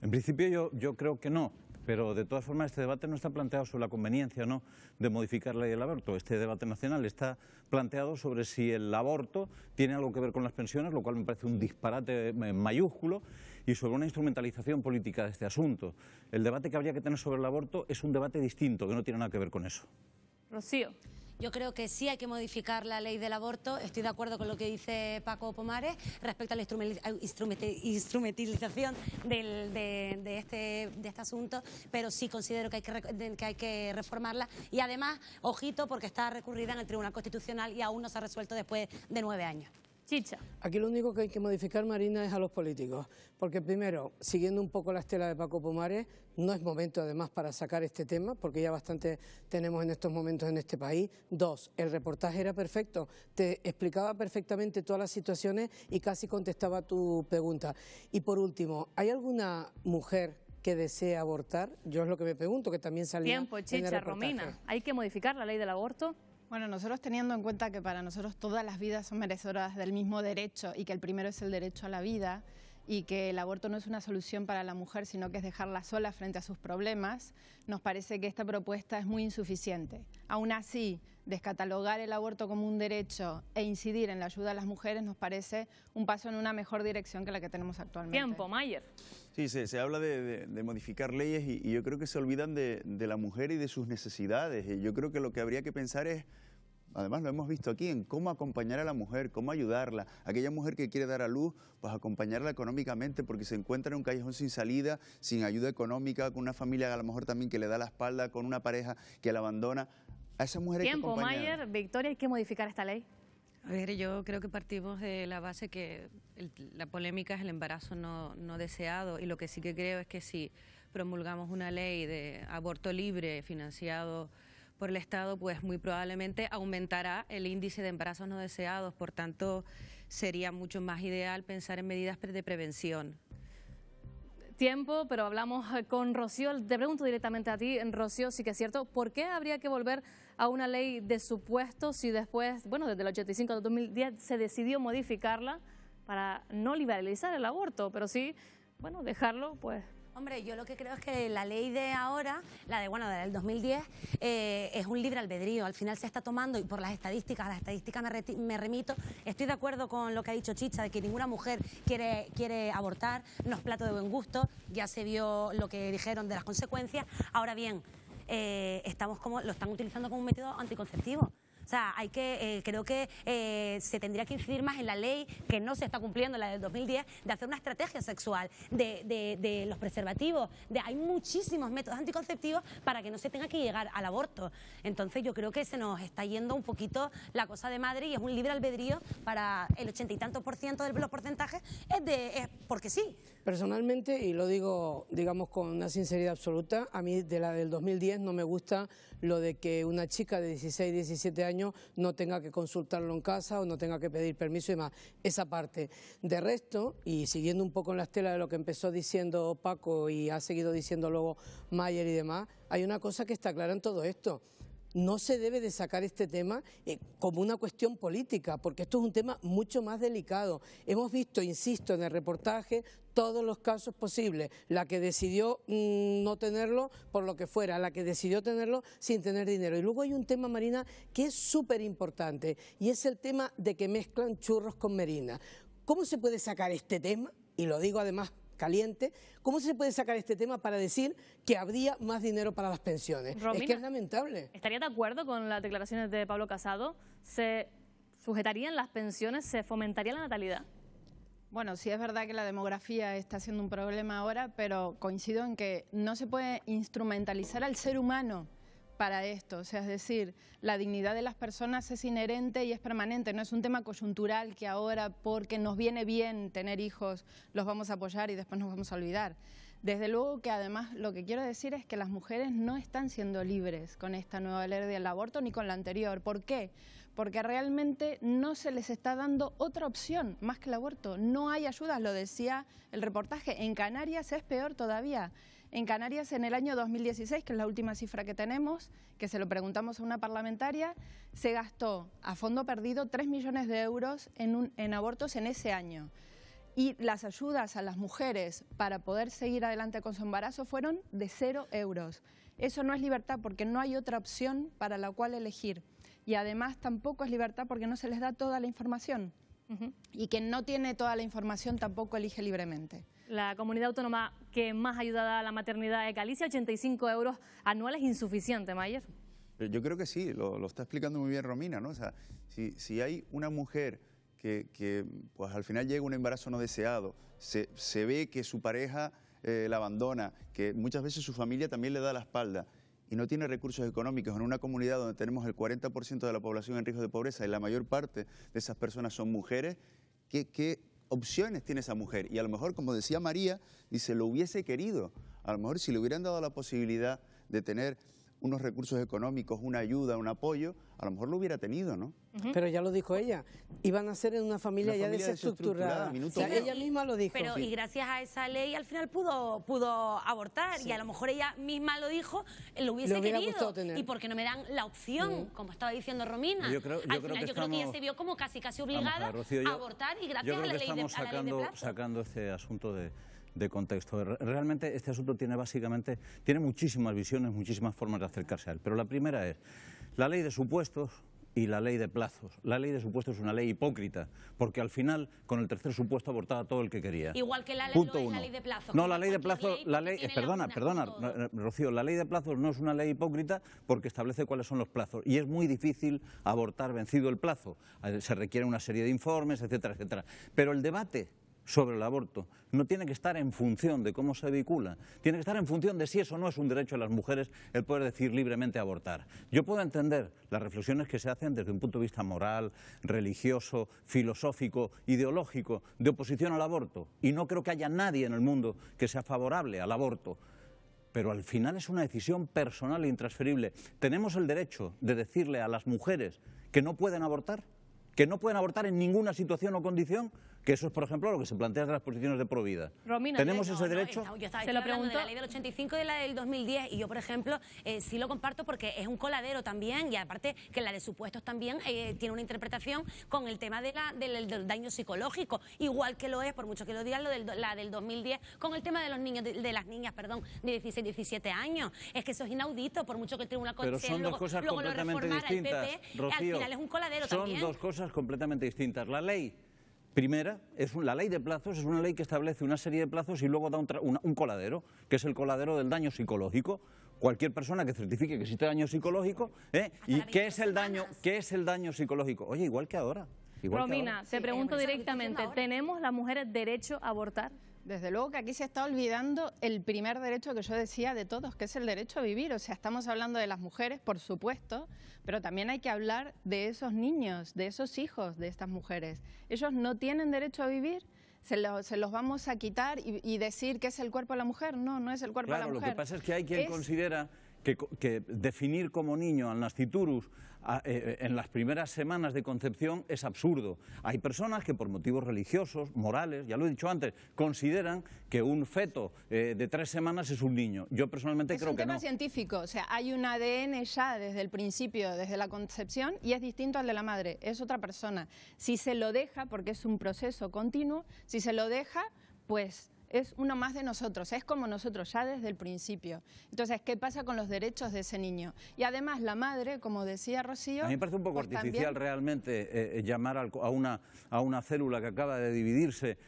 En principio yo creo que no. Pero de todas formas este debate no está planteado sobre la conveniencia o no de modificar la ley del aborto. Este debate nacional está planteado sobre si el aborto tiene algo que ver con las pensiones, lo cual me parece un disparate mayúsculo, y sobre una instrumentalización política de este asunto. El debate que habría que tener sobre el aborto es un debate distinto, que no tiene nada que ver con eso. Rocío. Yo creo que sí hay que modificar la ley del aborto. Estoy de acuerdo con lo que dice Paco Pomares respecto a la instrumentalización de este asunto, pero sí considero que hay que reformarla. Y además, ojito, porque está recurrida en el Tribunal Constitucional y aún no se ha resuelto después de 9 años. Chicha. Aquí lo único que hay que modificar, Marina, es a los políticos, porque primero, siguiendo un poco la estela de Paco Pomares, no es momento además para sacar este tema, porque ya bastante tenemos en estos momentos en este país. 2, el reportaje era perfecto, te explicaba perfectamente todas las situaciones y casi contestaba tu pregunta. Y por último, ¿hay alguna mujer que desea abortar? Yo es lo que me pregunto, que también salía Tiempo, en el Chicha, reportaje. Romina. ¿Hay que modificar la ley del aborto? Bueno, nosotros teniendo en cuenta que para nosotros todas las vidas son merecedoras del mismo derecho y que el primero es el derecho a la vida y que el aborto no es una solución para la mujer, sino que es dejarla sola frente a sus problemas, nos parece que esta propuesta es muy insuficiente. Aún así, descatalogar el aborto como un derecho e incidir en la ayuda a las mujeres nos parece un paso en una mejor dirección que la que tenemos actualmente. Tiempo, Mayer. Sí, se habla de modificar leyes y yo creo que se olvidan de la mujer y de sus necesidades. Y yo creo que lo que habría que pensar es, además lo hemos visto aquí, en cómo acompañar a la mujer, cómo ayudarla. Aquella mujer que quiere dar a luz, pues acompañarla económicamente porque se encuentra en un callejón sin salida, sin ayuda económica, con una familia a lo mejor también que le da la espalda, con una pareja que la abandona. A esa mujer hay que Tiempo, acompañarla. Mayer. Victoria, ¿hay que modificar esta ley? A ver, yo creo que partimos de la base que la polémica es el embarazo no deseado, y lo que sí que creo es que si promulgamos una ley de aborto libre financiado por el Estado, pues muy probablemente aumentará el índice de embarazos no deseados. Por tanto, sería mucho más ideal pensar en medidas de prevención. Tiempo, pero hablamos con Rocío. Te pregunto directamente a ti, Rocío, sí que es cierto, ¿por qué habría que volver a una ley de supuestos si después, bueno, desde el 85 al 2010 se decidió modificarla para no liberalizar el aborto, pero sí, bueno, dejarlo, pues... Hombre, yo lo que creo es que la ley de ahora, la del 2010, es un libre albedrío. Al final se está tomando, y por las estadísticas, a las estadísticas me remito, estoy de acuerdo con lo que ha dicho Chicha, de que ninguna mujer quiere abortar, no es plato de buen gusto, ya se vio lo que dijeron de las consecuencias. Ahora bien, lo están utilizando como un método anticonceptivo. O sea, creo que se tendría que incidir más en la ley, que no se está cumpliendo, la del 2010, de hacer una estrategia sexual, de los preservativos. Hay muchísimos métodos anticonceptivos para que no se tenga que llegar al aborto. Entonces yo creo que se nos está yendo un poquito la cosa de madre y es un libre albedrío para el 80 y tantos % de los porcentajes, es porque sí. Personalmente, y lo digo, digamos, con una sinceridad absoluta, a mí de la del 2010 no me gusta lo de que una chica de 16, 17 años no tenga que consultarlo en casa o no tenga que pedir permiso y demás. Esa parte. De resto, y siguiendo un poco en la estela de lo que empezó diciendo Paco y ha seguido diciendo luego Mayer y demás, hay una cosa que está clara en todo esto. No se debe de sacar este tema como una cuestión política, porque esto es un tema mucho más delicado. Hemos visto, insisto, en el reportaje todos los casos posibles. La que decidió no tenerlo por lo que fuera, la que decidió tenerlo sin tener dinero. Y luego hay un tema, Marina, que es súper importante, y es el tema de que mezclan churros con merinas. ¿Cómo se puede sacar este tema? Y lo digo además caliente, ¿cómo se puede sacar este tema para decir que habría más dinero para las pensiones? Romina, es que es lamentable. ¿Estaría de acuerdo con las declaraciones de Pablo Casado? ¿Se sujetarían las pensiones? ¿Se fomentaría la natalidad? Bueno, sí es verdad que la demografía está siendo un problema ahora, pero coincido en que no se puede instrumentalizar al ser humano para esto. O sea, es decir, la dignidad de las personas es inherente y es permanente, no es un tema coyuntural que ahora, porque nos viene bien tener hijos, los vamos a apoyar y después nos vamos a olvidar. Desde luego que además lo que quiero decir es que las mujeres no están siendo libres con esta nueva ley del aborto ni con la anterior. ¿Por qué? Porque realmente no se les está dando otra opción más que el aborto. No hay ayudas, lo decía el reportaje. En Canarias es peor todavía. En Canarias, en el año 2016, que es la última cifra que tenemos, que se lo preguntamos a una parlamentaria, se gastó a fondo perdido 3 millones de euros en abortos en ese año. Y las ayudas a las mujeres para poder seguir adelante con su embarazo fueron de 0 euros. Eso no es libertad porque no hay otra opción para la cual elegir. Y además tampoco es libertad porque no se les da toda la información. Y quien no tiene toda la información tampoco elige libremente. La comunidad autónoma que más ayuda a la maternidad es Galicia, 85 euros anuales, insuficiente, Mayer. Yo creo que sí, lo está explicando muy bien Romina, ¿no? O sea, si hay una mujer que pues al final llega un embarazo no deseado, se ve que su pareja la abandona, que muchas veces su familia también le da la espalda y no tiene recursos económicos en una comunidad donde tenemos el 40% de la población en riesgo de pobreza y la mayor parte de esas personas son mujeres, ¿Qué opciones tiene esa mujer? Y a lo mejor, como decía María, dice, lo hubiese querido. A lo mejor si le hubieran dado la posibilidad de tener unos recursos económicos, una ayuda, un apoyo, a lo mejor lo hubiera tenido, ¿no? Pero ya lo dijo ella, iban a ser en una familia ya desestructurada. O sea, ella misma lo dijo. Pero y gracias a esa ley al final pudo abortar, y a lo mejor ella misma lo dijo, lo hubiese querido. ¿Y por qué no me dan la opción, como estaba diciendo Romina? Al final yo creo que ella se vio como casi obligada a abortar, y gracias a la ley de plazo. Sacando este asunto de contexto. Realmente este asunto tiene muchísimas visiones, muchísimas formas de acercarse a él. Pero la primera es la ley de supuestos y la ley de plazos. La ley de supuestos es una ley hipócrita, porque al final, con el tercer supuesto, abortaba todo el que quería. Igual que la ley de plazos. No, la ley de plazos, perdona, Rocío, la ley de plazos no es una ley hipócrita porque establece cuáles son los plazos. Y es muy difícil abortar vencido el plazo. Se requiere una serie de informes, etcétera, etcétera. Pero el debate sobre el aborto no tiene que estar en función de cómo se vehicula, tiene que estar en función de si eso no es un derecho de las mujeres el poder decidir libremente abortar. Yo puedo entender las reflexiones que se hacen desde un punto de vista moral, religioso, filosófico, ideológico, de oposición al aborto, y no creo que haya nadie en el mundo que sea favorable al aborto, pero al final es una decisión personal e intransferible. ¿Tenemos el derecho de decirle a las mujeres que no pueden abortar? ¿Que no pueden abortar en ninguna situación o condición? Que eso es, por ejemplo, lo que se plantea en las posiciones de Provida. Romina, ¿tenemos ese derecho? Se lo pregunto. De la ley del 85 y de la del 2010, y yo, por ejemplo, sí lo comparto porque es un coladero también, y aparte que la de supuestos también tiene una interpretación con el tema del daño psicológico, igual que lo es, por mucho que lo digan, la del 2010 con el tema de los niños, de las niñas, perdón, de 16, 17 años. Es que eso es inaudito, por mucho que el Tribunal Constitucional luego lo reformara el PP, Rocío, al final es un coladero también. Son dos cosas completamente distintas. La ley primera, la ley de plazos es una ley que establece una serie de plazos y luego da un coladero, que es el coladero del daño psicológico. Cualquier persona que certifique que existe daño psicológico, ¿y qué es el daño psicológico? Oye, igual que ahora. Romina, te pregunto directamente, ¿tenemos las mujeres derecho a abortar? Desde luego que aquí se está olvidando el primer derecho que yo decía de todos, que es el derecho a vivir. O sea, estamos hablando de las mujeres, por supuesto, pero también hay que hablar de esos niños, de esos hijos de estas mujeres. Ellos no tienen derecho a vivir. ¿Se los vamos a quitar y decir que es el cuerpo de la mujer? No, no es el cuerpo de la mujer. Claro, lo que pasa es que hay quien considera que definir como niño al nasciturus en las primeras semanas de concepción es absurdo. Hay personas que por motivos religiosos, morales, ya lo he dicho antes, consideran que un feto de 3 semanas es un niño. Yo personalmente creo que no. Es un tema científico, o sea, hay un ADN ya desde el principio, desde la concepción, y es distinto al de la madre, es otra persona. Si se lo deja, porque es un proceso continuo, si se lo deja, pues es uno más de nosotros, es como nosotros ya desde el principio. Entonces, ¿qué pasa con los derechos de ese niño? Y además la madre, como decía Rocío... A mí me parece un poco artificial realmente llamar a una célula que acaba de dividirse,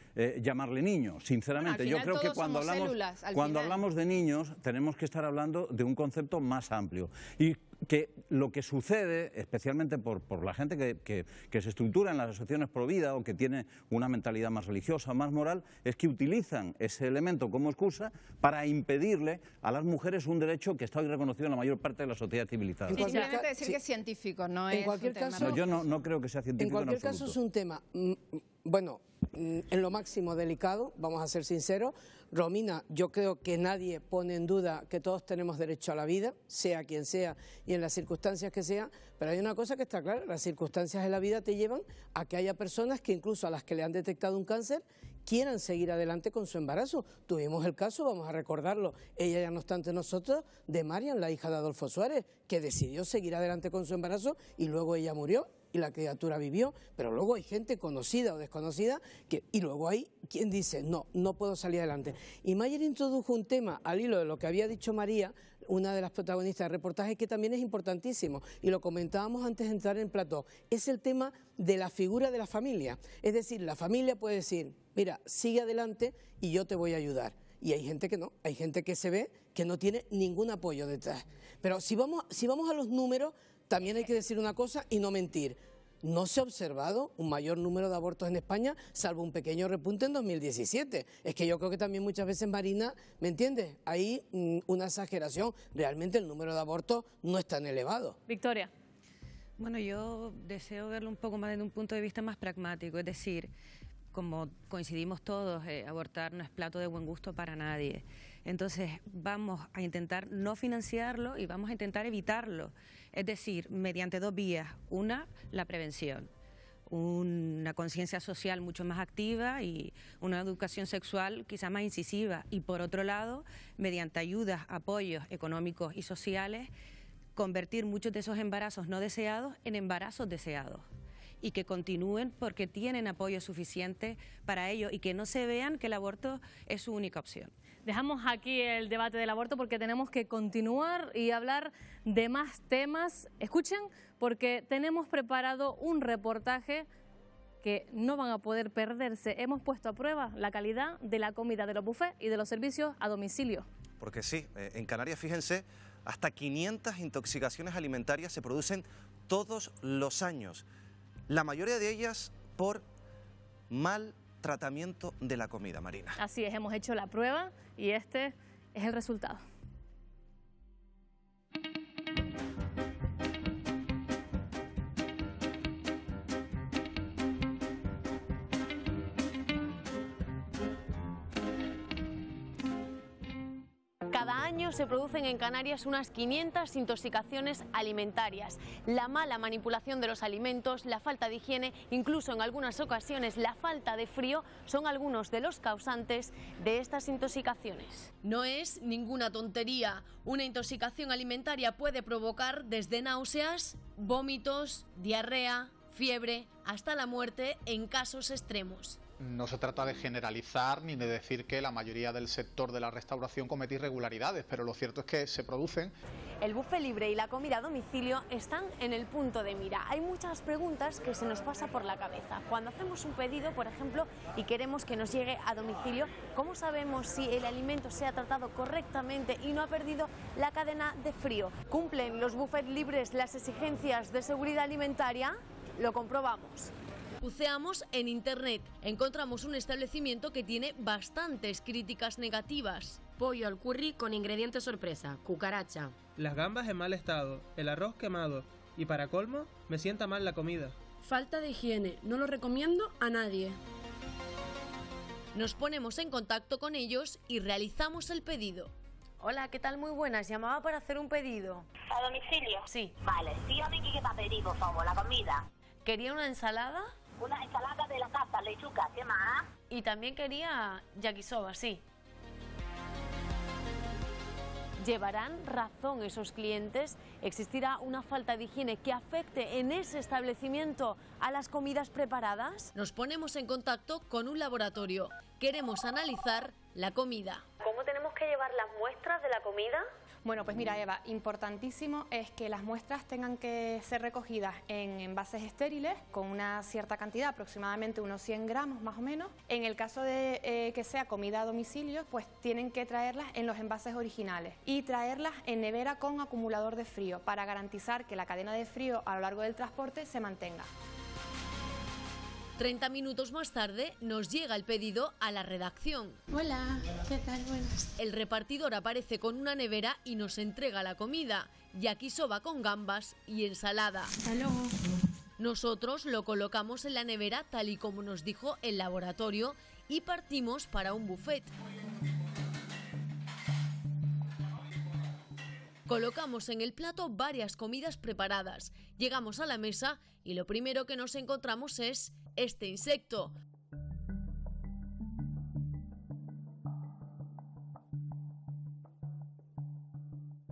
llamarle niño, sinceramente. Bueno, yo creo que cuando hablamos de niños tenemos que estar hablando de un concepto más amplio. Y que lo que sucede, especialmente por la gente que se estructura en las asociaciones pro vida o que tiene una mentalidad más religiosa, más moral, es que utilizan ese elemento como excusa para impedirle a las mujeres un derecho que está hoy reconocido en la mayor parte de la sociedad civilizada. Simplemente decir que es científico, no es un tema. No, yo no creo que sea científico en cualquier caso es un tema, bueno, en lo máximo delicado, vamos a ser sinceros. Romina, yo creo que nadie pone en duda que todos tenemos derecho a la vida, sea quien sea y en las circunstancias que sea, pero hay una cosa que está clara, las circunstancias de la vida te llevan a que haya personas que incluso a las que le han detectado un cáncer quieran seguir adelante con su embarazo. Tuvimos el caso, vamos a recordarlo, ella ya no está ante nosotros, de Marian, la hija de Adolfo Suárez, que decidió seguir adelante con su embarazo y luego ella murió y la criatura vivió, pero luego hay gente conocida o desconocida y luego hay quien dice no puedo salir adelante. Y Mayer introdujo un tema al hilo de lo que había dicho María, una de las protagonistas del reportaje, que también es importantísimo y lo comentábamos antes de entrar en plató, es el tema de la figura de la familia. Es decir, la familia puede decir, mira, sigue adelante y yo te voy a ayudar. Y hay gente que no, hay gente que se ve que no tiene ningún apoyo detrás. Pero si vamos a los números, también hay que decir una cosa y no mentir. No se ha observado un mayor número de abortos en España, salvo un pequeño repunte en 2017. Es que yo creo que también muchas veces, Marina, ¿me entiendes? Hay una exageración. Realmente el número de abortos no es tan elevado. Victoria. Bueno, yo deseo verlo un poco más desde un punto de vista más pragmático, es decir, como coincidimos todos, abortar no es plato de buen gusto para nadie. Entonces vamos a intentar no financiarlo y vamos a intentar evitarlo. Es decir, mediante dos vías. Una, la prevención. Una conciencia social mucho más activa y una educación sexual quizá más incisiva. Y por otro lado, mediante ayudas, apoyos económicos y sociales, convertir muchos de esos embarazos no deseados en embarazos deseados. Y que continúen porque tienen apoyo suficiente para ello y que no se vean que el aborto es su única opción. Dejamos aquí el debate del aborto porque tenemos que continuar y hablar de más temas. Escuchen, porque tenemos preparado un reportaje que no van a poder perderse. Hemos puesto a prueba la calidad de la comida de los buffets y de los servicios a domicilio. Porque sí, en Canarias, fíjense, hasta 500 intoxicaciones alimentarias se producen todos los años. La mayoría de ellas por mal tratamiento de la comida, Marina. Así es, hemos hecho la prueba y este es el resultado. Cada año se producen en Canarias unas 500 intoxicaciones alimentarias. La mala manipulación de los alimentos, la falta de higiene, incluso en algunas ocasiones la falta de frío, son algunos de los causantes de estas intoxicaciones. No es ninguna tontería. Una intoxicación alimentaria puede provocar desde náuseas, vómitos, diarrea, fiebre, hasta la muerte en casos extremos. No se trata de generalizar ni de decir que la mayoría del sector de la restauración comete irregularidades, pero lo cierto es que se producen. El buffet libre y la comida a domicilio están en el punto de mira. Hay muchas preguntas que se nos pasa por la cabeza. Cuando hacemos un pedido, por ejemplo, y queremos que nos llegue a domicilio, ¿cómo sabemos si el alimento se ha tratado correctamente y no ha perdido la cadena de frío? ¿Cumplen los buffets libres las exigencias de seguridad alimentaria? Lo comprobamos. Buceamos en internet, encontramos un establecimiento que tiene bastantes críticas negativas. Pollo al curry con ingredientes sorpresa, cucaracha. Las gambas en mal estado, el arroz quemado y para colmo, me sienta mal la comida. Falta de higiene, no lo recomiendo a nadie. Nos ponemos en contacto con ellos y realizamos el pedido. Hola, ¿qué tal? Muy buenas. Llamaba para hacer un pedido. ¿A domicilio? Sí. Vale, dígame qué va a pedir, por favor, la comida. ¿Quería una ensalada? Una ensalada de la casa, lechuga, ¿qué más? Y también quería yakisoba, sí. ¿Llevarán razón esos clientes? ¿Existirá una falta de higiene que afecte en ese establecimiento a las comidas preparadas? Nos ponemos en contacto con un laboratorio. Queremos analizar la comida. ¿Cómo tenemos que llevar las muestras de la comida? Bueno, pues mira, Eva, importantísimo es que las muestras tengan que ser recogidas en envases estériles con una cierta cantidad, aproximadamente unos 100 gramos más o menos. En el caso de que sea comida a domicilio, pues tienen que traerlas en los envases originales y traerlas en nevera con acumulador de frío para garantizar que la cadena de frío a lo largo del transporte se mantenga. 30 minutos más tarde nos llega el pedido a la redacción. Hola, ¿qué tal? Buenas. El repartidor aparece con una nevera y nos entrega la comida, yakisoba con gambas y ensalada. Hasta luego. Nosotros lo colocamos en la nevera tal y como nos dijo el laboratorio y partimos para un buffet. Colocamos en el plato varias comidas preparadas. Llegamos a la mesa y lo primero que nos encontramos es este insecto.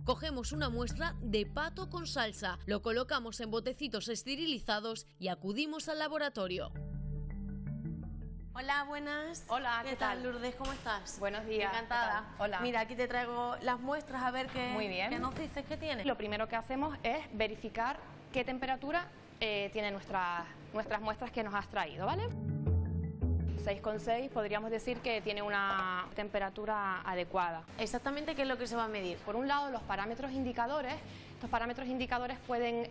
Cogemos una muestra de pato con salsa, lo colocamos en botecitos esterilizados y acudimos al laboratorio. Hola, buenas. Hola, ¿qué tal, Lourdes? ¿Cómo estás? Buenos días. Encantada. Hola. Mira, aquí te traigo las muestras a ver Muy bien. qué nos dices que tiene. Lo primero que hacemos es verificar qué temperatura tienen nuestras muestras que nos has traído, ¿vale? 6,6 podríamos decir que tiene una temperatura adecuada. ¿Exactamente qué es lo que se va a medir? Por un lado, los parámetros indicadores Estos parámetros indicadores pueden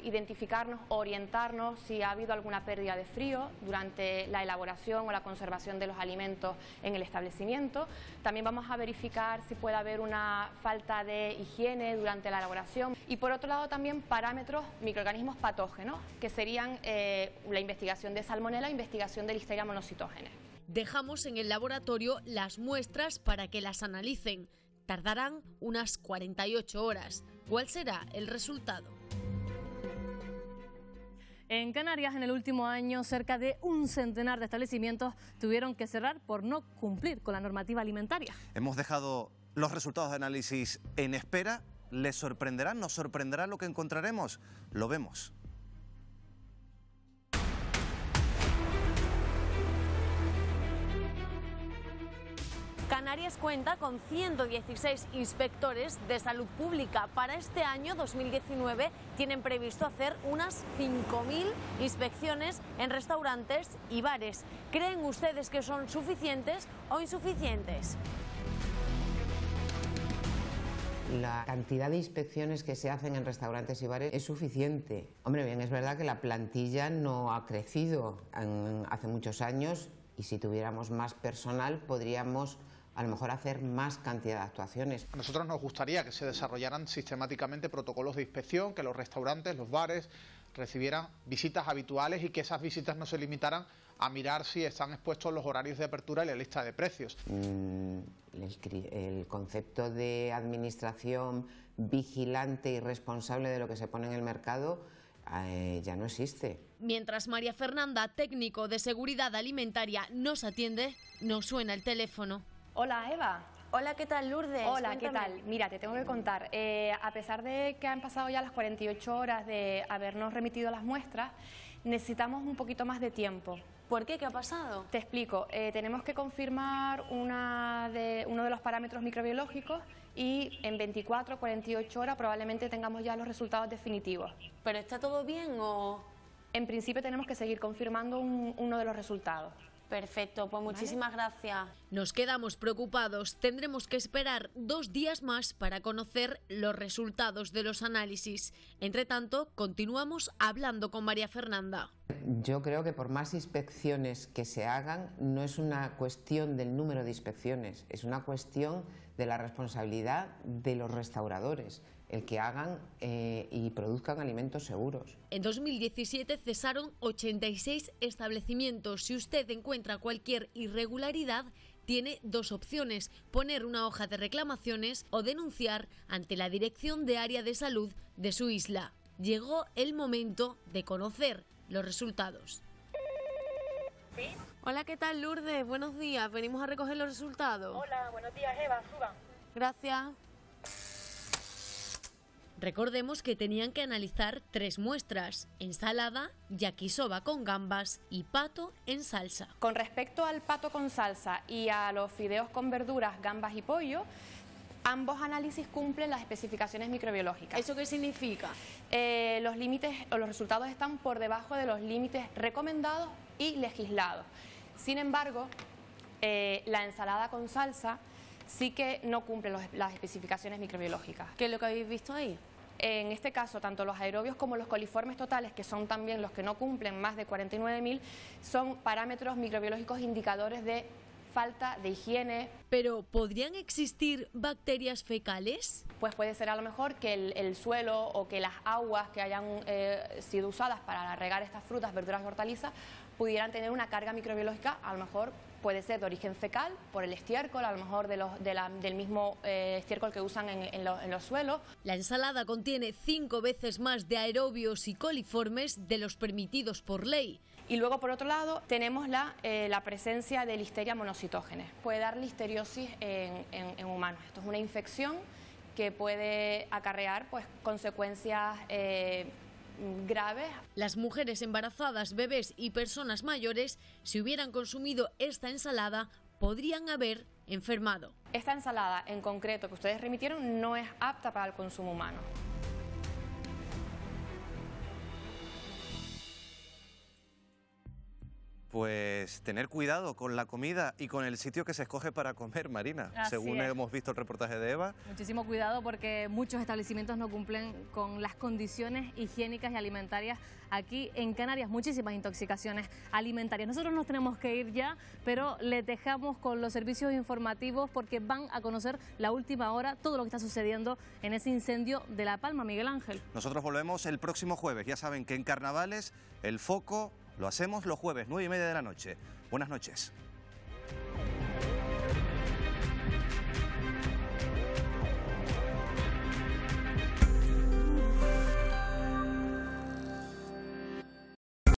identificarnos, orientarnos si ha habido alguna pérdida de frío durante la elaboración o la conservación de los alimentos en el establecimiento. También vamos a verificar si puede haber una falta de higiene durante la elaboración. Y por otro lado también parámetros microorganismos patógenos, que serían la investigación de Salmonella, investigación de Listeria monocytogenes. Dejamos en el laboratorio las muestras para que las analicen. Tardarán unas 48 horas. ¿Cuál será el resultado? En Canarias, en el último año, cerca de un centenar de establecimientos tuvieron que cerrar por no cumplir con la normativa alimentaria. Hemos dejado los resultados de análisis en espera. ¿Les sorprenderá? ¿Nos sorprenderá lo que encontraremos? Lo vemos. Canarias cuenta con 116 inspectores de salud pública. Para este año 2019 tienen previsto hacer unas 5.000 inspecciones en restaurantes y bares. ¿Creen ustedes que son suficientes o insuficientes? La cantidad de inspecciones que se hacen en restaurantes y bares es suficiente. Hombre, bien, es verdad que la plantilla no ha crecido hace muchos años y si tuviéramos más personal podríamos a lo mejor hacer más cantidad de actuaciones. A nosotros nos gustaría que se desarrollaran sistemáticamente protocolos de inspección, que los restaurantes, los bares recibieran visitas habituales y que esas visitas no se limitaran a mirar si están expuestos los horarios de apertura y la lista de precios. El concepto de administración vigilante y responsable de lo que se pone en el mercado ya no existe. Mientras María Fernanda, técnico de seguridad alimentaria, nos atiende, nos suena el teléfono. Hola, Eva. Hola, ¿qué tal, Lourdes? Hola, Cuéntame. ¿qué tal? Mira, te tengo que contar, a pesar de que han pasado ya las 48 horas de habernos remitido las muestras, necesitamos un poquito más de tiempo. ¿Por qué? ¿Qué ha pasado? Te explico, tenemos que confirmar uno de los parámetros microbiológicos y en 24 o 48 horas probablemente tengamos ya los resultados definitivos. ¿Pero está todo bien o...? En principio tenemos que seguir confirmando uno de los resultados. Perfecto, pues muchísimas gracias. Nos quedamos preocupados. Tendremos que esperar 2 días más para conocer los resultados de los análisis. Entre tanto, continuamos hablando con María Fernanda. Yo creo que por más inspecciones que se hagan, no es una cuestión del número de inspecciones, es una cuestión de la responsabilidad de los restauradores, el que hagan y produzcan alimentos seguros. En 2017 cesaron 86 establecimientos. Si usted encuentra cualquier irregularidad, tiene 2 opciones: poner una hoja de reclamaciones o denunciar ante la Dirección de Área de Salud de su isla. Llegó el momento de conocer los resultados. ¿Sí? Hola, ¿qué tal, Lourdes? Buenos días, venimos a recoger los resultados. Hola, buenos días, Eva, suban. Gracias. Recordemos que tenían que analizar 3 muestras: ensalada, yakisoba con gambas y pato en salsa. Con respecto al pato con salsa y a los fideos con verduras, gambas y pollo, ambos análisis cumplen las especificaciones microbiológicas. ¿Eso qué significa? Los límites o los resultados están por debajo de los límites recomendados y legislados. Sin embargo, la ensalada con salsa sí que no cumple las especificaciones microbiológicas. ¿Qué es lo que habéis visto ahí? En este caso, tanto los aerobios como los coliformes totales, que son también los que no cumplen más de 49.000, son parámetros microbiológicos indicadores de falta de higiene. ¿Pero podrían existir bacterias fecales? Pues puede ser a lo mejor que el suelo o que las aguas que hayan sido usadas para regar estas frutas, verduras y hortalizas pudieran tener una carga microbiológica, a lo mejor puede ser de origen fecal, por el estiércol, a lo mejor del mismo estiércol que usan en los suelos. La ensalada contiene 5 veces más de aerobios y coliformes de los permitidos por ley. Y luego, por otro lado, tenemos la presencia de Listeria monocytogenes. Puede dar listeriosis en humanos. Esto es una infección que puede acarrear pues, consecuencias graves. Las mujeres embarazadas, bebés y personas mayores, si hubieran consumido esta ensalada, podrían haber enfermado. Esta ensalada en concreto que ustedes remitieron no es apta para el consumo humano. Pues tener cuidado con la comida y con el sitio que se escoge para comer, Marina, Así según es. hemos visto el reportaje de Eva. Muchísimo cuidado porque muchos establecimientos no cumplen con las condiciones higiénicas y alimentarias aquí en Canarias. Muchísimas intoxicaciones alimentarias. Nosotros nos tenemos que ir ya, pero les dejamos con los servicios informativos porque van a conocer la última hora, todo lo que está sucediendo en ese incendio de La Palma, Miguel Ángel. Nosotros volvemos el próximo jueves. Ya saben que en Carnavales el foco lo hacemos los jueves, 9:30 de la noche. Buenas noches.